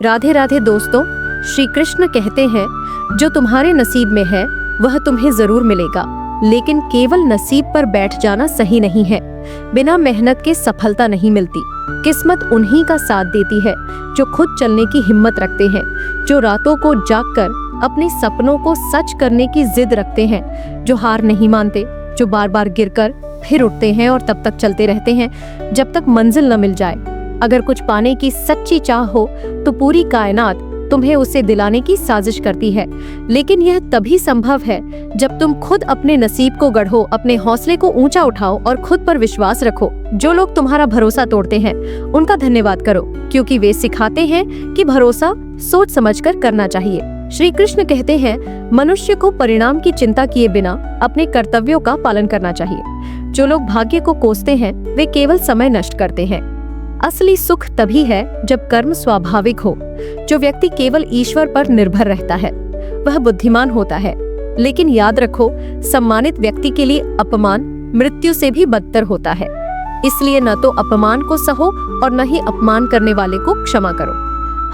राधे राधे दोस्तों। श्री कृष्ण कहते हैं, जो तुम्हारे नसीब में है वह तुम्हें जरूर मिलेगा, लेकिन केवल नसीब पर बैठ जाना सही नहीं है। बिना मेहनत के सफलता नहीं मिलती। किस्मत उन्हीं का साथ देती है जो खुद चलने की हिम्मत रखते हैं, जो रातों को जागकर अपने सपनों को सच करने की जिद रखते हैं, जो हार नहीं मानते, जो बार बार गिरकर फिर उठते हैं और तब तक चलते रहते हैं जब तक मंजिल न मिल जाए। अगर कुछ पाने की सच्ची चाह हो तो पूरी कायनात तुम्हें उसे दिलाने की साजिश करती है, लेकिन यह तभी संभव है जब तुम खुद अपने नसीब को गढ़ो, अपने हौसले को ऊंचा उठाओ और खुद पर विश्वास रखो। जो लोग तुम्हारा भरोसा तोड़ते हैं उनका धन्यवाद करो, क्योंकि वे सिखाते हैं कि भरोसा सोच समझकर करना चाहिए। श्री कृष्ण कहते हैं, मनुष्य को परिणाम की चिंता किए बिना अपने कर्तव्यों का पालन करना चाहिए। जो लोग भाग्य को कोसते हैं वे केवल समय नष्ट करते हैं। असली सुख तभी है जब कर्म स्वाभाविक हो। जो व्यक्ति केवल ईश्वर पर निर्भर रहता है वह बुद्धिमान होता है, लेकिन याद रखो, सम्मानित व्यक्ति के लिए अपमान मृत्यु से भी बदतर होता है। इसलिए न तो अपमान को सहो और न ही अपमान करने वाले को क्षमा करो।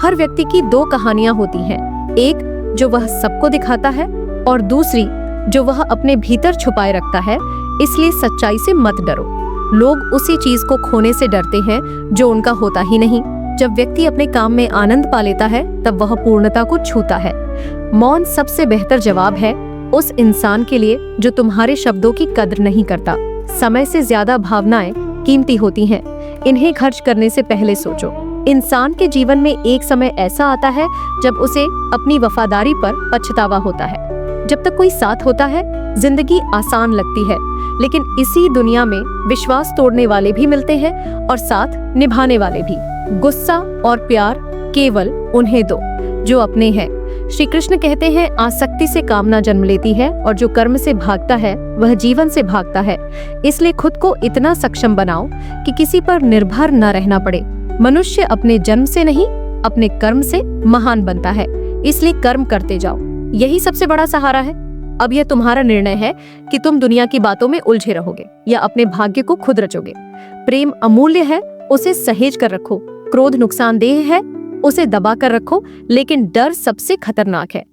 हर व्यक्ति की दो कहानियां होती हैं, एक जो वह सबको दिखाता है और दूसरी जो वह अपने भीतर छुपाए रखता है। इसलिए सच्चाई से मत डरो। लोग उसी चीज को खोने से डरते हैं जो उनका होता ही नहीं। जब व्यक्ति अपने काम में आनंद पा लेता है तब वह पूर्णता को छूता है। मौन सबसे बेहतर जवाब है उस इंसान के लिए जो तुम्हारे शब्दों की कद्र नहीं करता। समय से ज्यादा भावनाएं कीमती होती हैं, इन्हें खर्च करने से पहले सोचो। इंसान के जीवन में एक समय ऐसा आता है जब उसे अपनी वफादारी पर पछतावा होता है। जब तक कोई साथ होता है जिंदगी आसान लगती है, लेकिन इसी दुनिया में विश्वास तोड़ने वाले भी मिलते हैं और साथ निभाने वाले भी। गुस्सा और प्यार केवल उन्हें दो जो अपने हैं। श्री कृष्ण कहते हैं, आसक्ति से कामना जन्म लेती है और जो कर्म से भागता है वह जीवन से भागता है। इसलिए खुद को इतना सक्षम बनाओ कि किसी पर निर्भर न रहना पड़े। मनुष्य अपने जन्म से नहीं, अपने कर्म से महान बनता है। इसलिए कर्म करते जाओ, यही सबसे बड़ा सहारा है। अब यह तुम्हारा निर्णय है कि तुम दुनिया की बातों में उलझे रहोगे या अपने भाग्य को खुद रचोगे। प्रेम अमूल्य है, उसे सहेज कर रखो। क्रोध नुकसानदेह है, उसे दबा कर रखो। लेकिन डर सबसे खतरनाक है,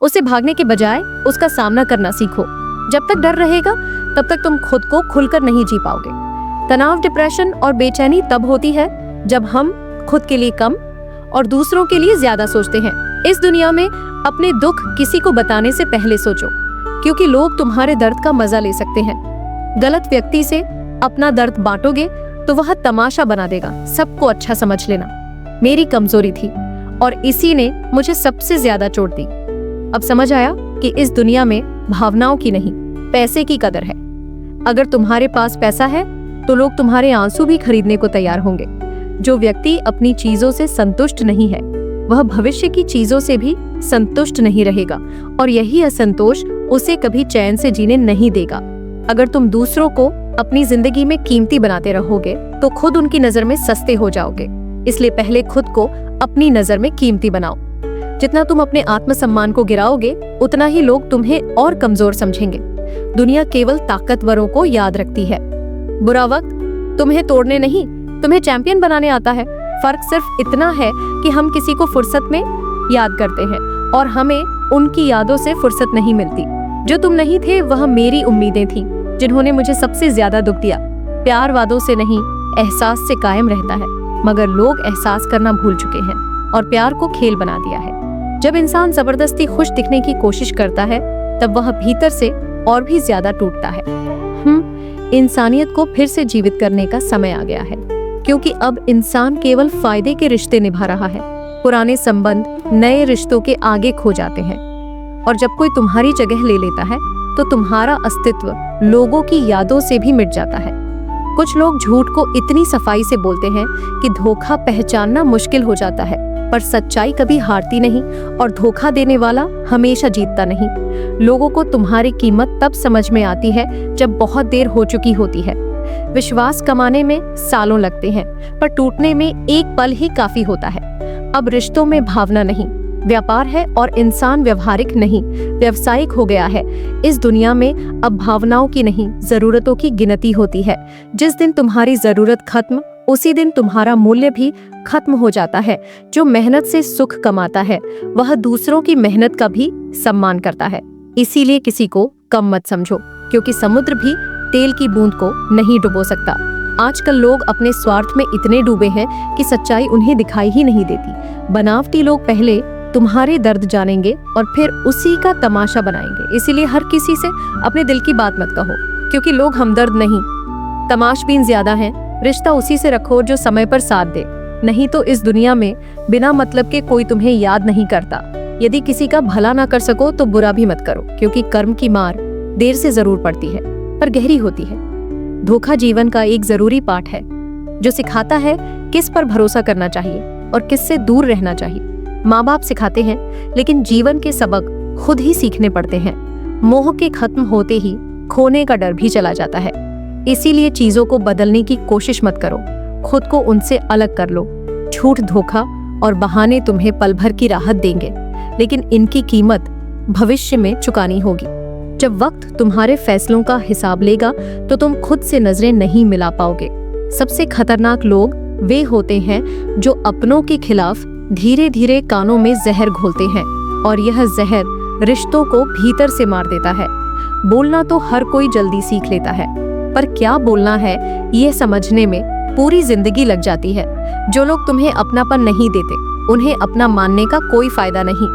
उसे भागने के बजाय उसका सामना करना सीखो। जब तक डर रहेगा तब तक तुम खुद को खुलकर नहीं जी पाओगे। तनाव, डिप्रेशन और बेचैनी तब होती है जब हम खुद के लिए कम और दूसरों के लिए ज्यादा सोचते हैं। इस दुनिया में अपने दुख किसी को बताने से पहले सोचो, क्योंकि लोग तुम्हारे दर्द का मजा ले सकते हैं। गलत व्यक्ति से अपना दर्द बांटोगे तो वह तमाशा बना देगा। सबको अच्छा समझ लेना मेरी कमजोरी थी और इसी ने मुझे सबसे ज्यादा चोट दी। अब समझ आया कि इस दुनिया में भावनाओं की नहीं, पैसे की कदर है। अगर तुम्हारे पास पैसा है तो लोग तुम्हारे आंसू भी खरीदने को तैयार होंगे। जो व्यक्ति अपनी चीजों से संतुष्ट नहीं है वह भविष्य की चीजों से भी संतुष्ट नहीं रहेगा, और यही असंतोष उसे कभी चैन से जीने नहीं देगा। अगर तुम दूसरों को अपनी जिंदगी में कीमती बनाते रहोगे तो खुद उनकी नजर में सस्ते हो जाओगे। इसलिए पहले खुद को अपनी नजर में कीमती बनाओ। जितना तुम अपने आत्मसम्मान को गिराओगे उतना ही लोग तुम्हें और कमजोर समझेंगे। दुनिया केवल ताकतवरों को याद रखती है। बुरा वक्त तुम्हें तोड़ने नहीं, तुम्हें चैंपियन बनाने आता है। फर्क सिर्फ इतना है कि हम किसी को फुर्सत में याद करते हैं और हमें उनकी यादों से फुर्सत नहीं मिलती। जो तुम नहीं थे वह मेरी उम्मीदें थीं, जिन्होंने मुझे सबसे ज्यादा दुख दिया। प्यार वादों से नहीं, एहसास से कायम रहता है, मगर लोग एहसास करना भूल चुके हैं और प्यार को खेल बना दिया है। जब इंसान जबरदस्ती खुश दिखने की कोशिश करता है तब वह भीतर से और भी ज्यादा टूटता है। इंसानियत को फिर से जीवित करने का समय आ गया है, क्योंकि अब इंसान केवल फायदे के रिश्ते निभा रहा है। पुराने संबंध नए रिश्तों के आगे खो जाते हैं, और जब कोई तुम्हारी जगह ले लेता है तो तुम्हारा अस्तित्व लोगों की यादों से भी मिट जाता है। कुछ लोग झूठ को इतनी सफाई से बोलते हैं कि धोखा पहचानना मुश्किल हो जाता है, पर सच्चाई कभी हारती नहीं और धोखा देने वाला हमेशा जीतता नहीं। लोगों को तुम्हारी कीमत तब समझ में आती है जब बहुत देर हो चुकी होती है। विश्वास कमाने में सालों लगते हैं, पर टूटने में एक पल ही काफी होता है। अब रिश्तों में भावना नहीं, व्यापार है, और इंसान व्यवहारिक नहीं, व्यावसायिक हो गया है। इस दुनिया में अब भावनाओं की नहीं, जरूरतों की गिनती होती है। जिस दिन तुम्हारी जरूरत खत्म उसी दिन तुम्हारा मूल्य भी खत्म हो जाता है। जो मेहनत से सुख कमाता है वह दूसरों की मेहनत का भी सम्मान करता है। इसीलिए किसी को कम मत समझो, क्योंकि समुद्र भी तेल की बूंद को नहीं डुबो सकता। आजकल लोग अपने स्वार्थ में इतने डूबे हैं कि सच्चाई उन्हें दिखाई ही नहीं देती। बनावटी लोग पहले तुम्हारे दर्द जानेंगे और फिर उसी का तमाशा बनाएंगे। इसीलिए हर किसी से अपने दिल की बात मत कहो, क्योंकि लोग हमदर्द नहीं, तमाशबीन ज्यादा हैं। रिश्ता उसी से रखो जो समय पर साथ दे, नहीं तो इस दुनिया में बिना मतलब के कोई तुम्हें याद नहीं करता। यदि किसी का भला ना कर सको तो बुरा भी मत करो, क्योंकि कर्म की मार देर से जरूर पड़ती है पर गहरी होती है। धोखा जीवन का एक जरूरी पाठ है जो सिखाता है किस पर भरोसा करना चाहिए और किससे दूर रहना चाहिए। माँ बाप सिखाते हैं, लेकिन जीवन के सबक खुद ही सीखने पड़ते हैं। मोह के खत्म होते ही खोने का डर भी चला जाता है। इसीलिए चीजों को बदलने की कोशिश मत करो, खुद को उनसे अलग कर लो। झूठ, धोखा और बहाने तुम्हें पल भर की राहत देंगे, लेकिन इनकी कीमत भविष्य में चुकानी होगी। जब वक्त तुम्हारे फैसलों का हिसाब लेगा तो तुम खुद से नजरें नहीं मिला पाओगे। सबसे खतरनाक लोग वे होते हैं जो अपनों के खिलाफ धीरे धीरे कानों में जहर घोलते हैं, और यह जहर रिश्तों को भीतर से मार देता है। बोलना तो हर कोई जल्दी सीख लेता है, पर क्या बोलना है यह समझने में पूरी जिंदगी लग जाती है। जो लोग तुम्हें अपनापन नहीं देते उन्हें अपना मानने का कोई फायदा नहीं।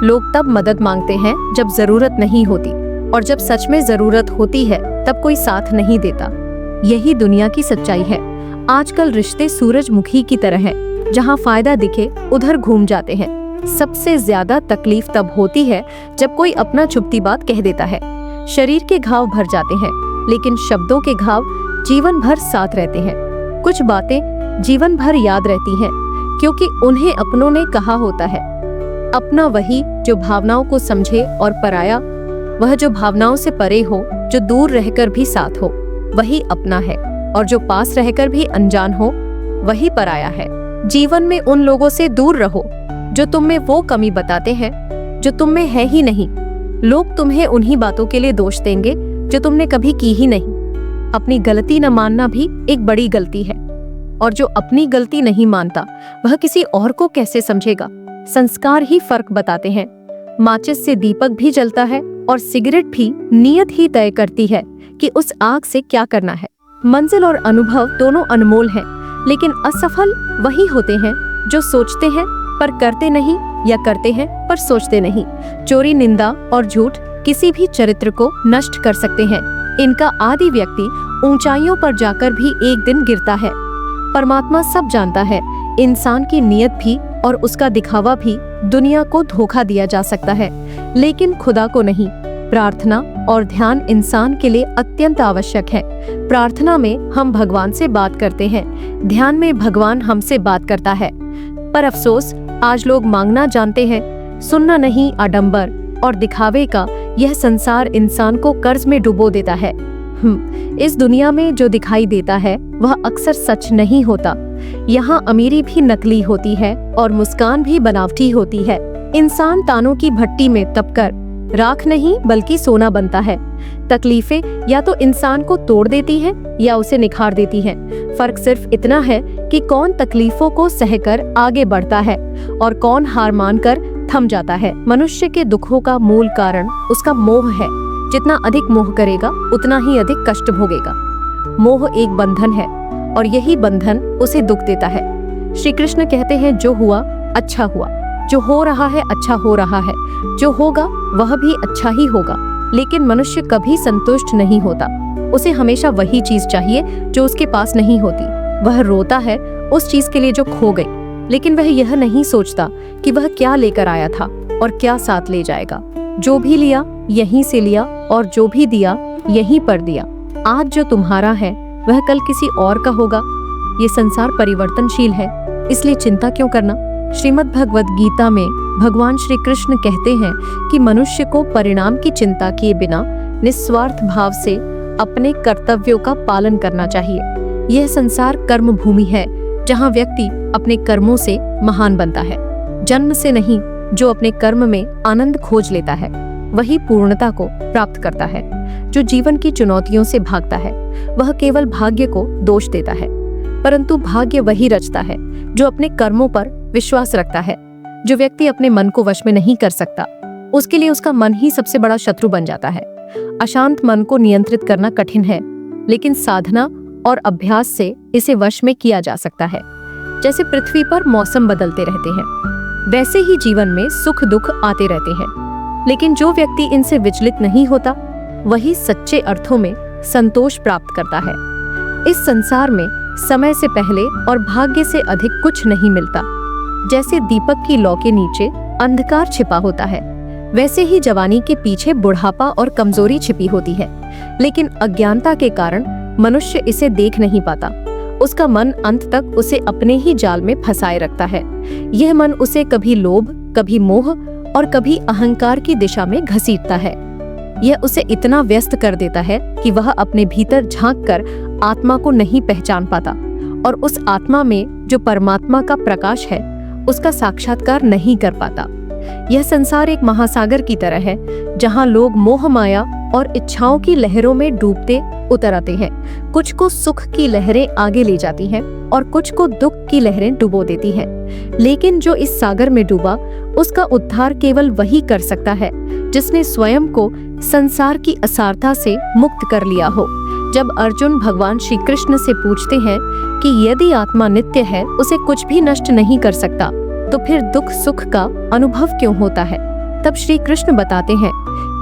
लोग तब मदद मांगते हैं जब जरूरत नहीं होती, और जब सच में जरूरत होती है तब कोई साथ नहीं देता। यही दुनिया की सच्चाई है। आजकल रिश्ते सूरजमुखी की तरह हैं, जहां फायदा दिखे उधर घूम जाते हैं। सबसे ज्यादा तकलीफ तब होती है जब कोई अपना छुपती बात कह देता है। शरीर के घाव भर जाते हैं, लेकिन शब्दों के घाव जीवन भर साथ रहते हैं। कुछ बातें जीवन भर याद रहती हैं, क्योंकि उन्हें अपनों ने कहा होता है। अपना वही जो भावनाओं को समझे, और पराया वह जो भावनाओं से परे हो। जो दूर रहकर भी साथ हो वही अपना है, और जो पास रहकर भी अनजान हो वही पराया है। जीवन में उन लोगों से दूर रहो जो तुम में वो कमी बताते हैं जो तुम में है ही नहीं। लोग तुम्हें उन्हीं बातों के लिए दोष देंगे जो तुमने कभी की ही नहीं। अपनी गलती न मानना भी एक बड़ी गलती है, और जो अपनी गलती नहीं मानता वह किसी और को कैसे समझेगा। संस्कार ही फर्क बताते हैं। माचिस से दीपक भी जलता है, और सिगरेट भी नियत ही तय करती है कि उस आग से क्या करना है। मंजिल और अनुभव दोनों अनमोल हैं, लेकिन असफल वही होते हैं जो सोचते हैं पर करते नहीं, या करते हैं पर सोचते नहीं। चोरी, निंदा और झूठ किसी भी चरित्र को नष्ट कर सकते हैं। इनका आदि व्यक्ति ऊंचाइयों पर जाकर भी एक दिन गिरता है। परमात्मा सब जानता है। इंसान की नियत भी और उसका दिखावा भी दुनिया को धोखा दिया जा सकता है, लेकिन खुदा को नहीं। प्रार्थना और ध्यान इंसान के लिए अत्यंत आवश्यक है। प्रार्थना में हम भगवान से बात करते हैं, ध्यान में भगवान हमसे बात करता है। पर अफसोस, आज लोग मांगना जानते हैं, सुनना नहीं। आडंबर और दिखावे का यह संसार इंसान को कर्ज में डुबो देता है। इस दुनिया में जो दिखाई देता है वह अक्सर सच नहीं होता। यहाँ अमीरी भी नकली होती है और मुस्कान भी बनावटी होती है। इंसान तानों की भट्टी में तपकर राख नहीं बल्कि सोना बनता है। तकलीफें या तो इंसान को तोड़ देती हैं या उसे निखार देती हैं। फर्क सिर्फ इतना है कि कौन तकलीफों को सहकर आगे बढ़ता है और कौन हार मानकर थम जाता है। मनुष्य के दुखों का मूल कारण उसका मोह है। जितना अधिक मोह करेगा उतना ही अधिक कष्ट भोगेगा। मोह एक बंधन है और यही बंधन उसे दुख देता है। श्री कृष्ण कहते हैं, जो हुआ अच्छा हुआ, जो हो रहा है अच्छा हो रहा है, जो होगा वह भी अच्छा ही होगा। लेकिन मनुष्य कभी संतुष्ट नहीं होता। उसे हमेशा वही चीज चाहिए जो उसके पास नहीं होती। वह रोता है उस चीज के लिए जो खो गई, लेकिन वह यह नहीं सोचता कि वह क्या लेकर आया था और क्या साथ ले जाएगा। जो भी लिया यहीं से लिया और जो भी दिया यहीं पर दिया। आज जो तुम्हारा है वह कल किसी और का होगा। ये संसार परिवर्तनशील है, इसलिए चिंता क्यों करना। श्रीमद् भगवद गीता में भगवान श्री कृष्ण कहते हैं कि मनुष्य को परिणाम की चिंता किए बिना निस्वार्थ भाव से अपने कर्तव्यों का पालन करना चाहिए। यह संसार कर्म भूमि है, जहाँ व्यक्ति अपने कर्मों से महान बनता है। जन्म से नहीं, जो अपने कर्म में आनंद खोज लेता है वही पूर्णता को प्राप्त करता है। जो जीवन की चुनौतियों से भागता है वह केवल भाग्य को दोष देता है। परंतु भाग्य वही रचता है जो अपने कर्मों पर विश्वास रखता है। जो व्यक्ति अपने मन को वश में नहीं कर सकता, उसके लिए उसका मन ही सबसे बड़ा शत्रु बन जाता है। अशांत मन को नियंत्रित करना कठिन है, लेकिन साधना और अभ्यास से इसे वश में किया जा सकता है। जैसे पृथ्वी पर मौसम बदलते रहते हैं, वैसे ही जीवन में सुख दुख आते रहते हैं, लेकिन जो व्यक्ति इनसे विचलित नहीं होता, वही सच्चे अर्थों में संतोष प्राप्त करता है। इस संसार में समय से पहले और भाग्य से अधिक कुछ नहीं मिलता। जैसे दीपक की लौ के नीचे अंधकार छिपा होता है, वैसे ही जवानी के पीछे बुढ़ापा और कमजोरी छिपी होती है। लेकिन अज्ञानता के कारण मनुष्य इसे देख नहीं पाता। उसका मन अंत तक उसे अपने ही जाल में फंसाए रखता है। यह मन उसे कभी लोभ, कभी मोह और कभी अहंकार की दिशा में घसीटता है। यह उसे इतना व्यस्त कर देता है कि वह अपने भीतर झांककर आत्मा को नहीं पहचान पाता और उस आत्मा में जो परमात्मा का प्रकाश है, उसका साक्षात्कार नहीं कर पाता। यह संसार एक महासागर की तरह है, जहां लोग मोह माया और इच्छाओं की लहरों में डूबते उतर आते हैं। कुछ को सुख की लहरें आगे ले जाती हैं और कुछ को दुख की लहरें डुबो देती हैं। लेकिन जो इस सागर में डूबा, उसका उद्धार केवल वही कर सकता है जिसने स्वयं को संसार की असारता से मुक्त कर लिया हो। जब अर्जुन भगवान श्री कृष्ण से पूछते हैं कि यदि आत्मा नित्य है, उसे कुछ भी नष्ट नहीं कर सकता, तो फिर दुख सुख का अनुभव क्यों होता है? तब श्री कृष्ण बताते हैं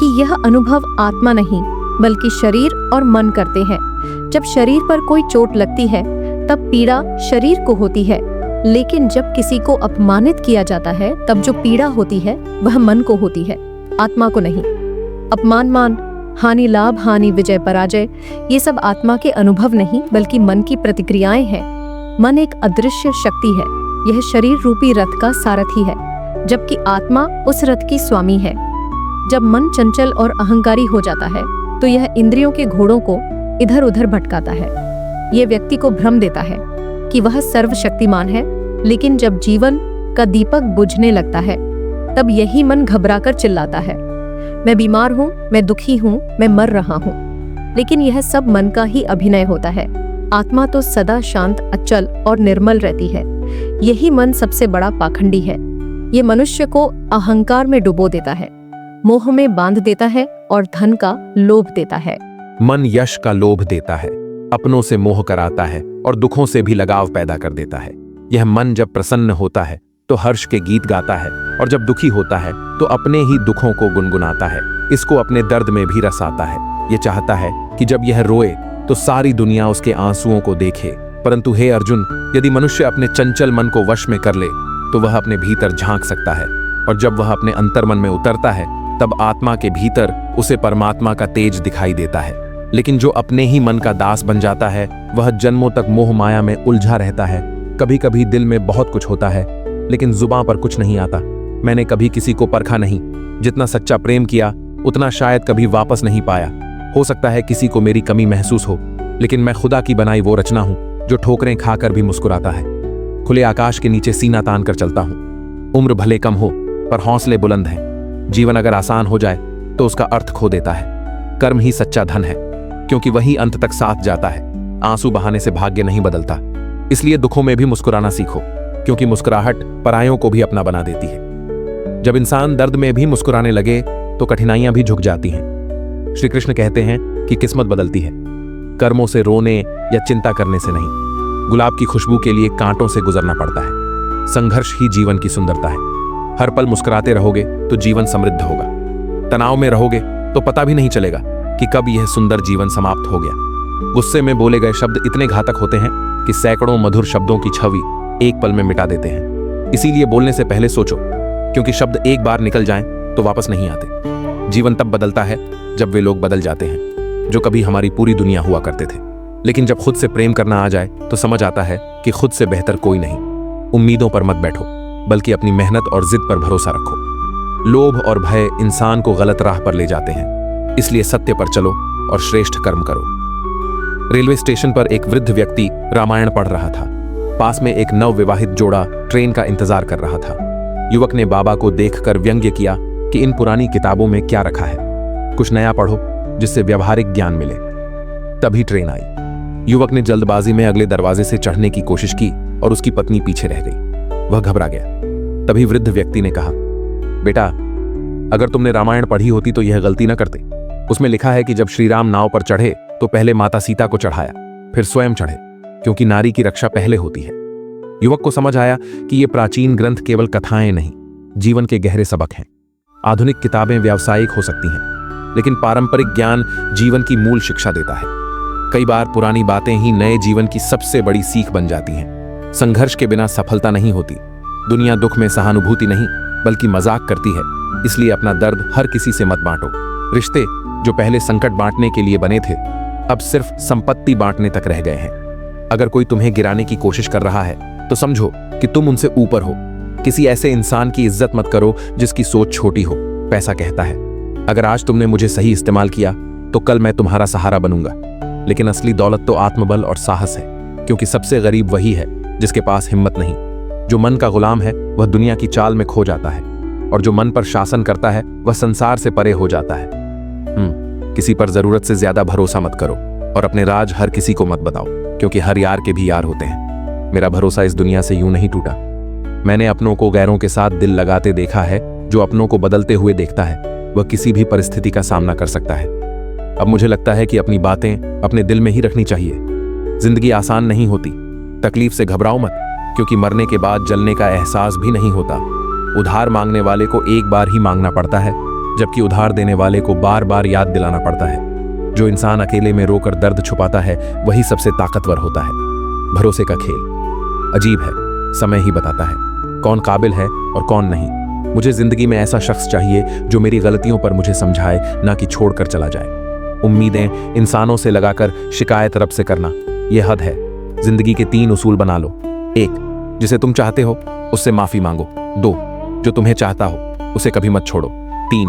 कि यह अनुभव आत्मा नहीं बल्कि शरीर और मन करते हैं। जब शरीर पर कोई चोट लगती है, तब पीड़ा शरीर को होती है, लेकिन जब किसी को अपमानित किया जाता है, तब जो पीड़ा होती है वह मन को होती है, आत्मा को नहीं। अपमान मान, हानि लाभ, हानि विजय पराजय, ये सब आत्मा के अनुभव नहीं बल्कि मन की प्रतिक्रियाएं हैं। मन एक अदृश्य शक्ति है, यह शरीर रूपी रथ का सारथी है, जबकि आत्मा उस रथ की स्वामी है। जब मन चंचल और अहंकारी हो जाता है, तो यह इंद्रियों के घोड़ों को इधर उधर भटकाता है। यह व्यक्ति को भ्रम देता है कि वह सर्वशक्तिमान है, लेकिन जब जीवन का दीपक बुझने लगता है, तब यही मन घबराकर चिल्लाता है, मैं बीमार हूँ, मैं दुखी हूँ, मैं मर रहा हूँ। लेकिन यह सब मन का ही अभिनय होता है। आत्मा तो सदा शांत, अचल और निर्मल रहती है। यही मन सबसे बड़ा पाखंडी है। ये मनुष्य को अहंकार में डुबो देता है, मोह में बांध देता है और धन का लोभ देता है। मन यश का लोभ देता है, अपनों से मोह कराता है और दुखों से भी लगाव पैदा कर देता है। यह मन जब प्रसन्न होता है तो हर्ष के गीत गाता है, और जब दुखी होता है तो अपने ही दुखों को गुनगुनाता है। इसको अपने दर्द में भी रस आता है। ये चाहता है कि जब यह रोए तो सारी दुनिया उसके आंसुओं को देखे। परंतु हे अर्जुन, यदि मनुष्य अपने चंचल मन को वश में कर ले तो वह अपने भीतर झांक सकता है, और जब वह अपने अंतर्मन में उतरता है तब आत्मा के भीतर उसे परमात्मा का तेज दिखाई देता है। लेकिन जो अपने ही मन का दास बन जाता है, वह जन्मों तक मोह माया में उलझा रहता है। कभी कभी दिल में बहुत कुछ होता है, लेकिन जुबां पर कुछ नहीं आता। मैंने कभी किसी को परखा नहीं, जितना सच्चा प्रेम किया उतना शायद कभी वापस नहीं पाया। हो सकता है किसी को मेरी कमी महसूस हो, लेकिन मैं खुदा की बनाई वो रचना हूं जो ठोकरें खाकर भी मुस्कुराता है। खुले आकाश के नीचे सीना तान कर चलता हूं। उम्र भले कम हो पर हौसले बुलंद हैं। जीवन अगर आसान हो जाए तो उसका अर्थ खो देता है। कर्म ही सच्चा धन है, क्योंकि वही अंत तक साथ जाता है। आंसू बहाने से भाग्य नहीं बदलता, इसलिए दुखों में भी मुस्कुराना सीखो, क्योंकि मुस्कुराहट परायों को भी अपना बना देती है। जब इंसान दर्द में भी मुस्कुराने लगे तो कठिनाइयां भी झुक जाती हैं। श्री कृष्ण कहते हैं कि किस्मत बदलती है, कर्मों से रोने या चिंता करने से नहीं। गुलाब की खुशबू के लिए कांटों से गुजरना पड़ता है। संघर्ष ही जीवन की सुंदरता है। हर पल मुस्कुराते रहोगे तो जीवन समृद्ध होगा। तनाव में रहोगे तो पता भी नहीं चलेगा कि कब यह सुंदर जीवन समाप्त हो गया। गुस्से में बोले गए शब्द इतने घातक होते हैं कि सैकड़ों मधुर शब्दों की छवि एक पल में मिटा देते हैं। इसीलिए बोलने से पहले सोचो, क्योंकि शब्द एक बार निकल जाएं तो वापस नहीं आते। जीवन तब बदलता है जब वे लोग बदल जाते हैं जो कभी हमारी पूरी दुनिया हुआ करते थे। लेकिन जब खुद से प्रेम करना आ जाए तो समझ आता है कि खुद से बेहतर कोई नहीं। उम्मीदों पर मत बैठो, बल्कि अपनी मेहनत और जिद पर भरोसा रखो। लोभ और भय इंसान को गलत राह पर ले जाते हैं, इसलिए सत्य पर चलो और श्रेष्ठ कर्म करो। रेलवे स्टेशन पर एक वृद्ध व्यक्ति रामायण पढ़ रहा था। पास में एक नवविवाहित जोड़ा ट्रेन का इंतजार कर रहा था। युवक ने बाबा को देखकर व्यंग्य किया कि इन पुरानी किताबों में क्या रखा है, कुछ नया पढ़ो जिससे व्यावहारिक ज्ञान मिले। तभी ट्रेन आई। युवक ने जल्दबाजी में अगले दरवाजे से चढ़ने की कोशिश की और उसकी पत्नी पीछे रह गई। वह घबरा गया। तभी वृद्ध व्यक्ति ने कहा, बेटा, अगर तुमने रामायण पढ़ी होती तो यह गलती न करते। उसमें लिखा है कि जब श्री राम नाव पर चढ़े तो पहले माता सीता को चढ़ाया, फिर स्वयं चढ़े, क्योंकि नारी की रक्षा पहले होती है। युवक को समझ आया कि ये प्राचीन ग्रंथ केवल कथाएं नहीं, जीवन के गहरे सबक हैं। आधुनिक किताबें व्यावसायिक हो सकती हैं, लेकिन पारंपरिक ज्ञान जीवन की मूल शिक्षा देता है। कई बार पुरानी बातें ही नए जीवन की सबसे बड़ी सीख बन जाती हैं। संघर्ष के बिना सफलता नहीं होती। दुनिया दुख में सहानुभूति नहीं बल्कि मजाक करती है। इसलिए अपना दर्द हर किसी से मत बांटो। रिश्ते जो पहले संकट बांटने के लिए बने थे, अब सिर्फ संपत्ति बांटने तक रह गए हैं। अगर कोई तुम्हें गिराने की कोशिश कर रहा है तो समझो कि तुम उनसे ऊपर हो। किसी ऐसे इंसान की इज्जत मत करो जिसकी सोच छोटी हो। पैसा कहता है, अगर आज तुमने मुझे सही इस्तेमाल किया तो कल मैं तुम्हारा सहारा बनूंगा। लेकिन असली दौलत तो आत्मबल और साहस है, क्योंकि सबसे गरीब वही है जिसके पास हिम्मत नहीं। जो मन का गुलाम है वह दुनिया की चाल में खो जाता है, और जो मन पर शासन करता है वह संसार से परे हो जाता है। किसी पर जरूरत से ज्यादा भरोसा मत करो, और अपने राज हर किसी को मत बताओ, क्योंकि हर यार के भी यार होते हैं। मेरा भरोसा इस दुनिया से यूं नहीं टूटा। मैंने अपनों को गैरों के साथ दिल लगाते देखा है। जो अपनों को बदलते हुए देखता है वह किसी भी परिस्थिति का सामना कर सकता है। अब मुझे लगता है कि अपनी बातें अपने दिल में ही रखनी चाहिए। जिंदगी आसान नहीं होती। तकलीफ से घबराओ मत, क्योंकि मरने के बाद जलने का एहसास भी नहीं होता। उधार मांगने वाले को एक बार ही मांगना पड़ता है, जबकि उधार देने वाले को बार बार याद दिलाना पड़ता है। जो इंसान अकेले में रोकर दर्द छुपाता है वही सबसे ताकतवर होता है। भरोसे का खेल अजीब है, समय ही बताता है कौन काबिल है और कौन नहीं। मुझे जिंदगी में ऐसा शख्स चाहिए जो मेरी गलतियों पर मुझे समझाए, ना कि छोड़कर चला जाए। उम्मीदें इंसानों से लगाकर शिकायत रब से करना, यह हद है। जिंदगी के 3 उसूल बना लो। 1, जिसे तुम चाहते हो उससे माफी मांगो। 2, जो तुम्हें चाहता हो उसे कभी मत छोड़ो। 3,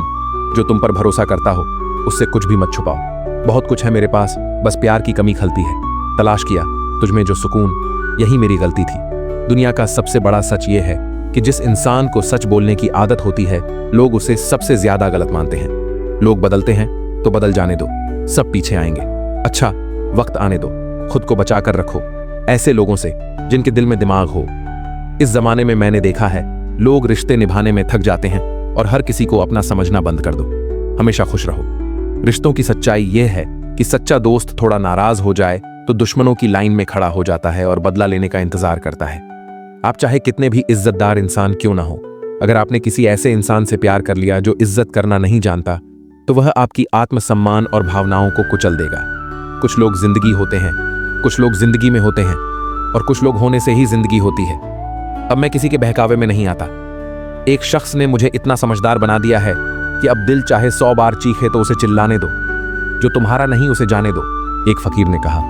जो तुम पर भरोसा करता हो उससे कुछ भी मत छुपाओ। बहुत कुछ है मेरे पास, बस प्यार की कमी खलती है। तलाश किया तुझमें जो सुकून, यही मेरी गलती थी। दुनिया का सबसे बड़ा सच ये है कि जिस इंसान को सच बोलने की आदत होती है, लोग उसे सबसे ज्यादा गलत मानते हैं। लोग बदलते हैं तो बदल जाने दो, सब पीछे आएंगे। अच्छा, वक्त आने दो, खुद को बचा कर रखो ऐसे लोगों से जिनके दिल में दिमाग हो। इस जमाने में मैंने देखा है, लोग रिश्ते निभाने में थक जाते हैं और हर किसी को अपना समझना बंद कर दो। हमेशा खुश रहो। रिश्तों की सच्चाई यह है कि सच्चा दोस्त थोड़ा नाराज हो जाए तो दुश्मनों की लाइन में खड़ा हो जाता है और बदला लेने का इंतजार करता है। आप चाहे कितने भी इज्जतदार इंसान क्यों ना हो, अगर आपने किसी ऐसे इंसान से प्यार कर लिया जो इज्जत करना नहीं जानता, तो वह आपकी आत्मसम्मान और भावनाओं को कुचल देगा। कुछ लोग जिंदगी होते हैं, कुछ लोग जिंदगी में होते हैं, और कुछ लोग होने से ही जिंदगी होती है। अब मैं किसी के बहकावे में नहीं आता। एक शख्स ने मुझे इतना समझदार बना दिया है कि अब दिल चाहे 100 बार चीखे तो उसे चिल्लाने दो। जो तुम्हारा नहीं उसे जाने दो। एक फकीर ने कहा,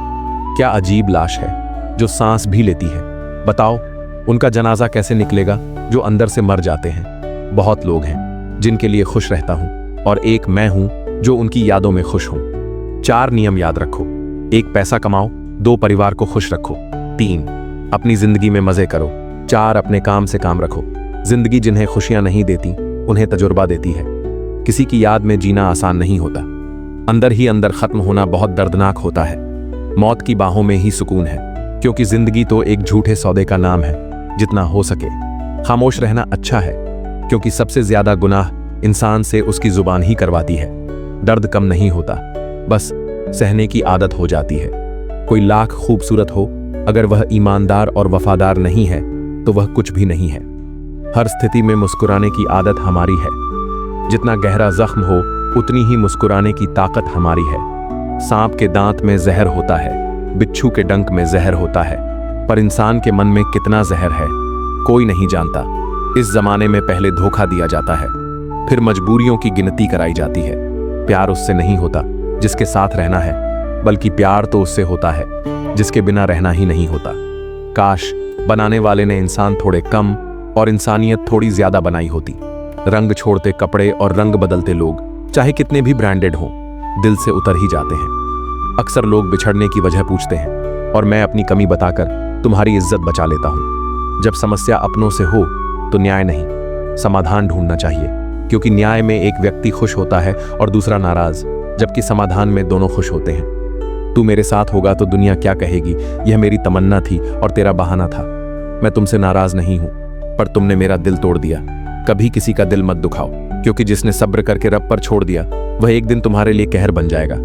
क्या अजीब लाश है जो सांस भी लेती है। बताओ उनका जनाजा कैसे निकलेगा जो अंदर से मर जाते हैं। बहुत लोग हैं जिनके लिए खुश रहता हूं, और एक मैं हूं जो उनकी यादों में खुश हूं। 4 नियम याद रखो। 1, पैसा कमाओ। 2, परिवार को खुश रखो। 3, अपनी जिंदगी में मजे करो। 4, अपने काम से काम रखो। जिंदगी जिन्हें खुशियां नहीं देती उन्हें तजुर्बा देती है। किसी की याद में जीना आसान नहीं होता। अंदर ही अंदर खत्म होना बहुत दर्दनाक होता है। मौत की बाहों में ही सुकून है, क्योंकि जिंदगी तो एक झूठे सौदे का नाम है। जितना हो सके खामोश रहना अच्छा है, क्योंकि सबसे ज्यादा गुनाह इंसान से उसकी जुबान ही करवाती है। दर्द कम नहीं होता, बस सहने की आदत हो जाती है। कोई लाख खूबसूरत हो, अगर वह ईमानदार और वफादार नहीं है तो वह कुछ भी नहीं है। हर स्थिति में मुस्कुराने की आदत हमारी है। जितना गहरा जख्म हो उतनी ही मुस्कुराने की ताकत हमारी है। सांप के दांत में जहर होता है, बिच्छू के डंक में जहर होता है, पर इंसान के मन में कितना जहर है कोई नहीं जानता। इस जमाने में पहले धोखा दिया जाता है, फिर मजबूरियों की गिनती कराई जाती है। प्यार उससे नहीं होता जिसके साथ रहना है, बल्कि प्यार तो उससे होता है जिसके बिना रहना ही नहीं होता। काश बनाने वाले ने इंसान थोड़े कम और इंसानियत थोड़ी ज्यादा बनाई होती। रंग छोड़ते कपड़े और रंग बदलते लोग चाहे कितने भी ब्रांडेड हों, दिल से उतर ही जाते हैं। अक्सर लोग बिछड़ने की वजह पूछते हैं, और मैं अपनी कमी बताकर तुम्हारी इज्जत बचा लेता हूं। जब समस्या अपनों से हो तो न्याय नहीं, समाधान ढूंढना चाहिए, क्योंकि न्याय में एक व्यक्ति खुश होता है और दूसरा नाराज, जबकि समाधान में दोनों खुश होते हैं। तू मेरे साथ होगा तो दुनिया क्या कहेगी, यह मेरी तमन्ना थी और तेरा बहाना था। मैं तुमसे नाराज नहीं हूं, पर तुमने मेरा दिल तोड़ दिया। कभी किसी का दिल मत दुखाओ, क्योंकि जिसने सब्र करके रब पर छोड़ दिया वह एक दिन तुम्हारे लिए कहर बन जाएगा।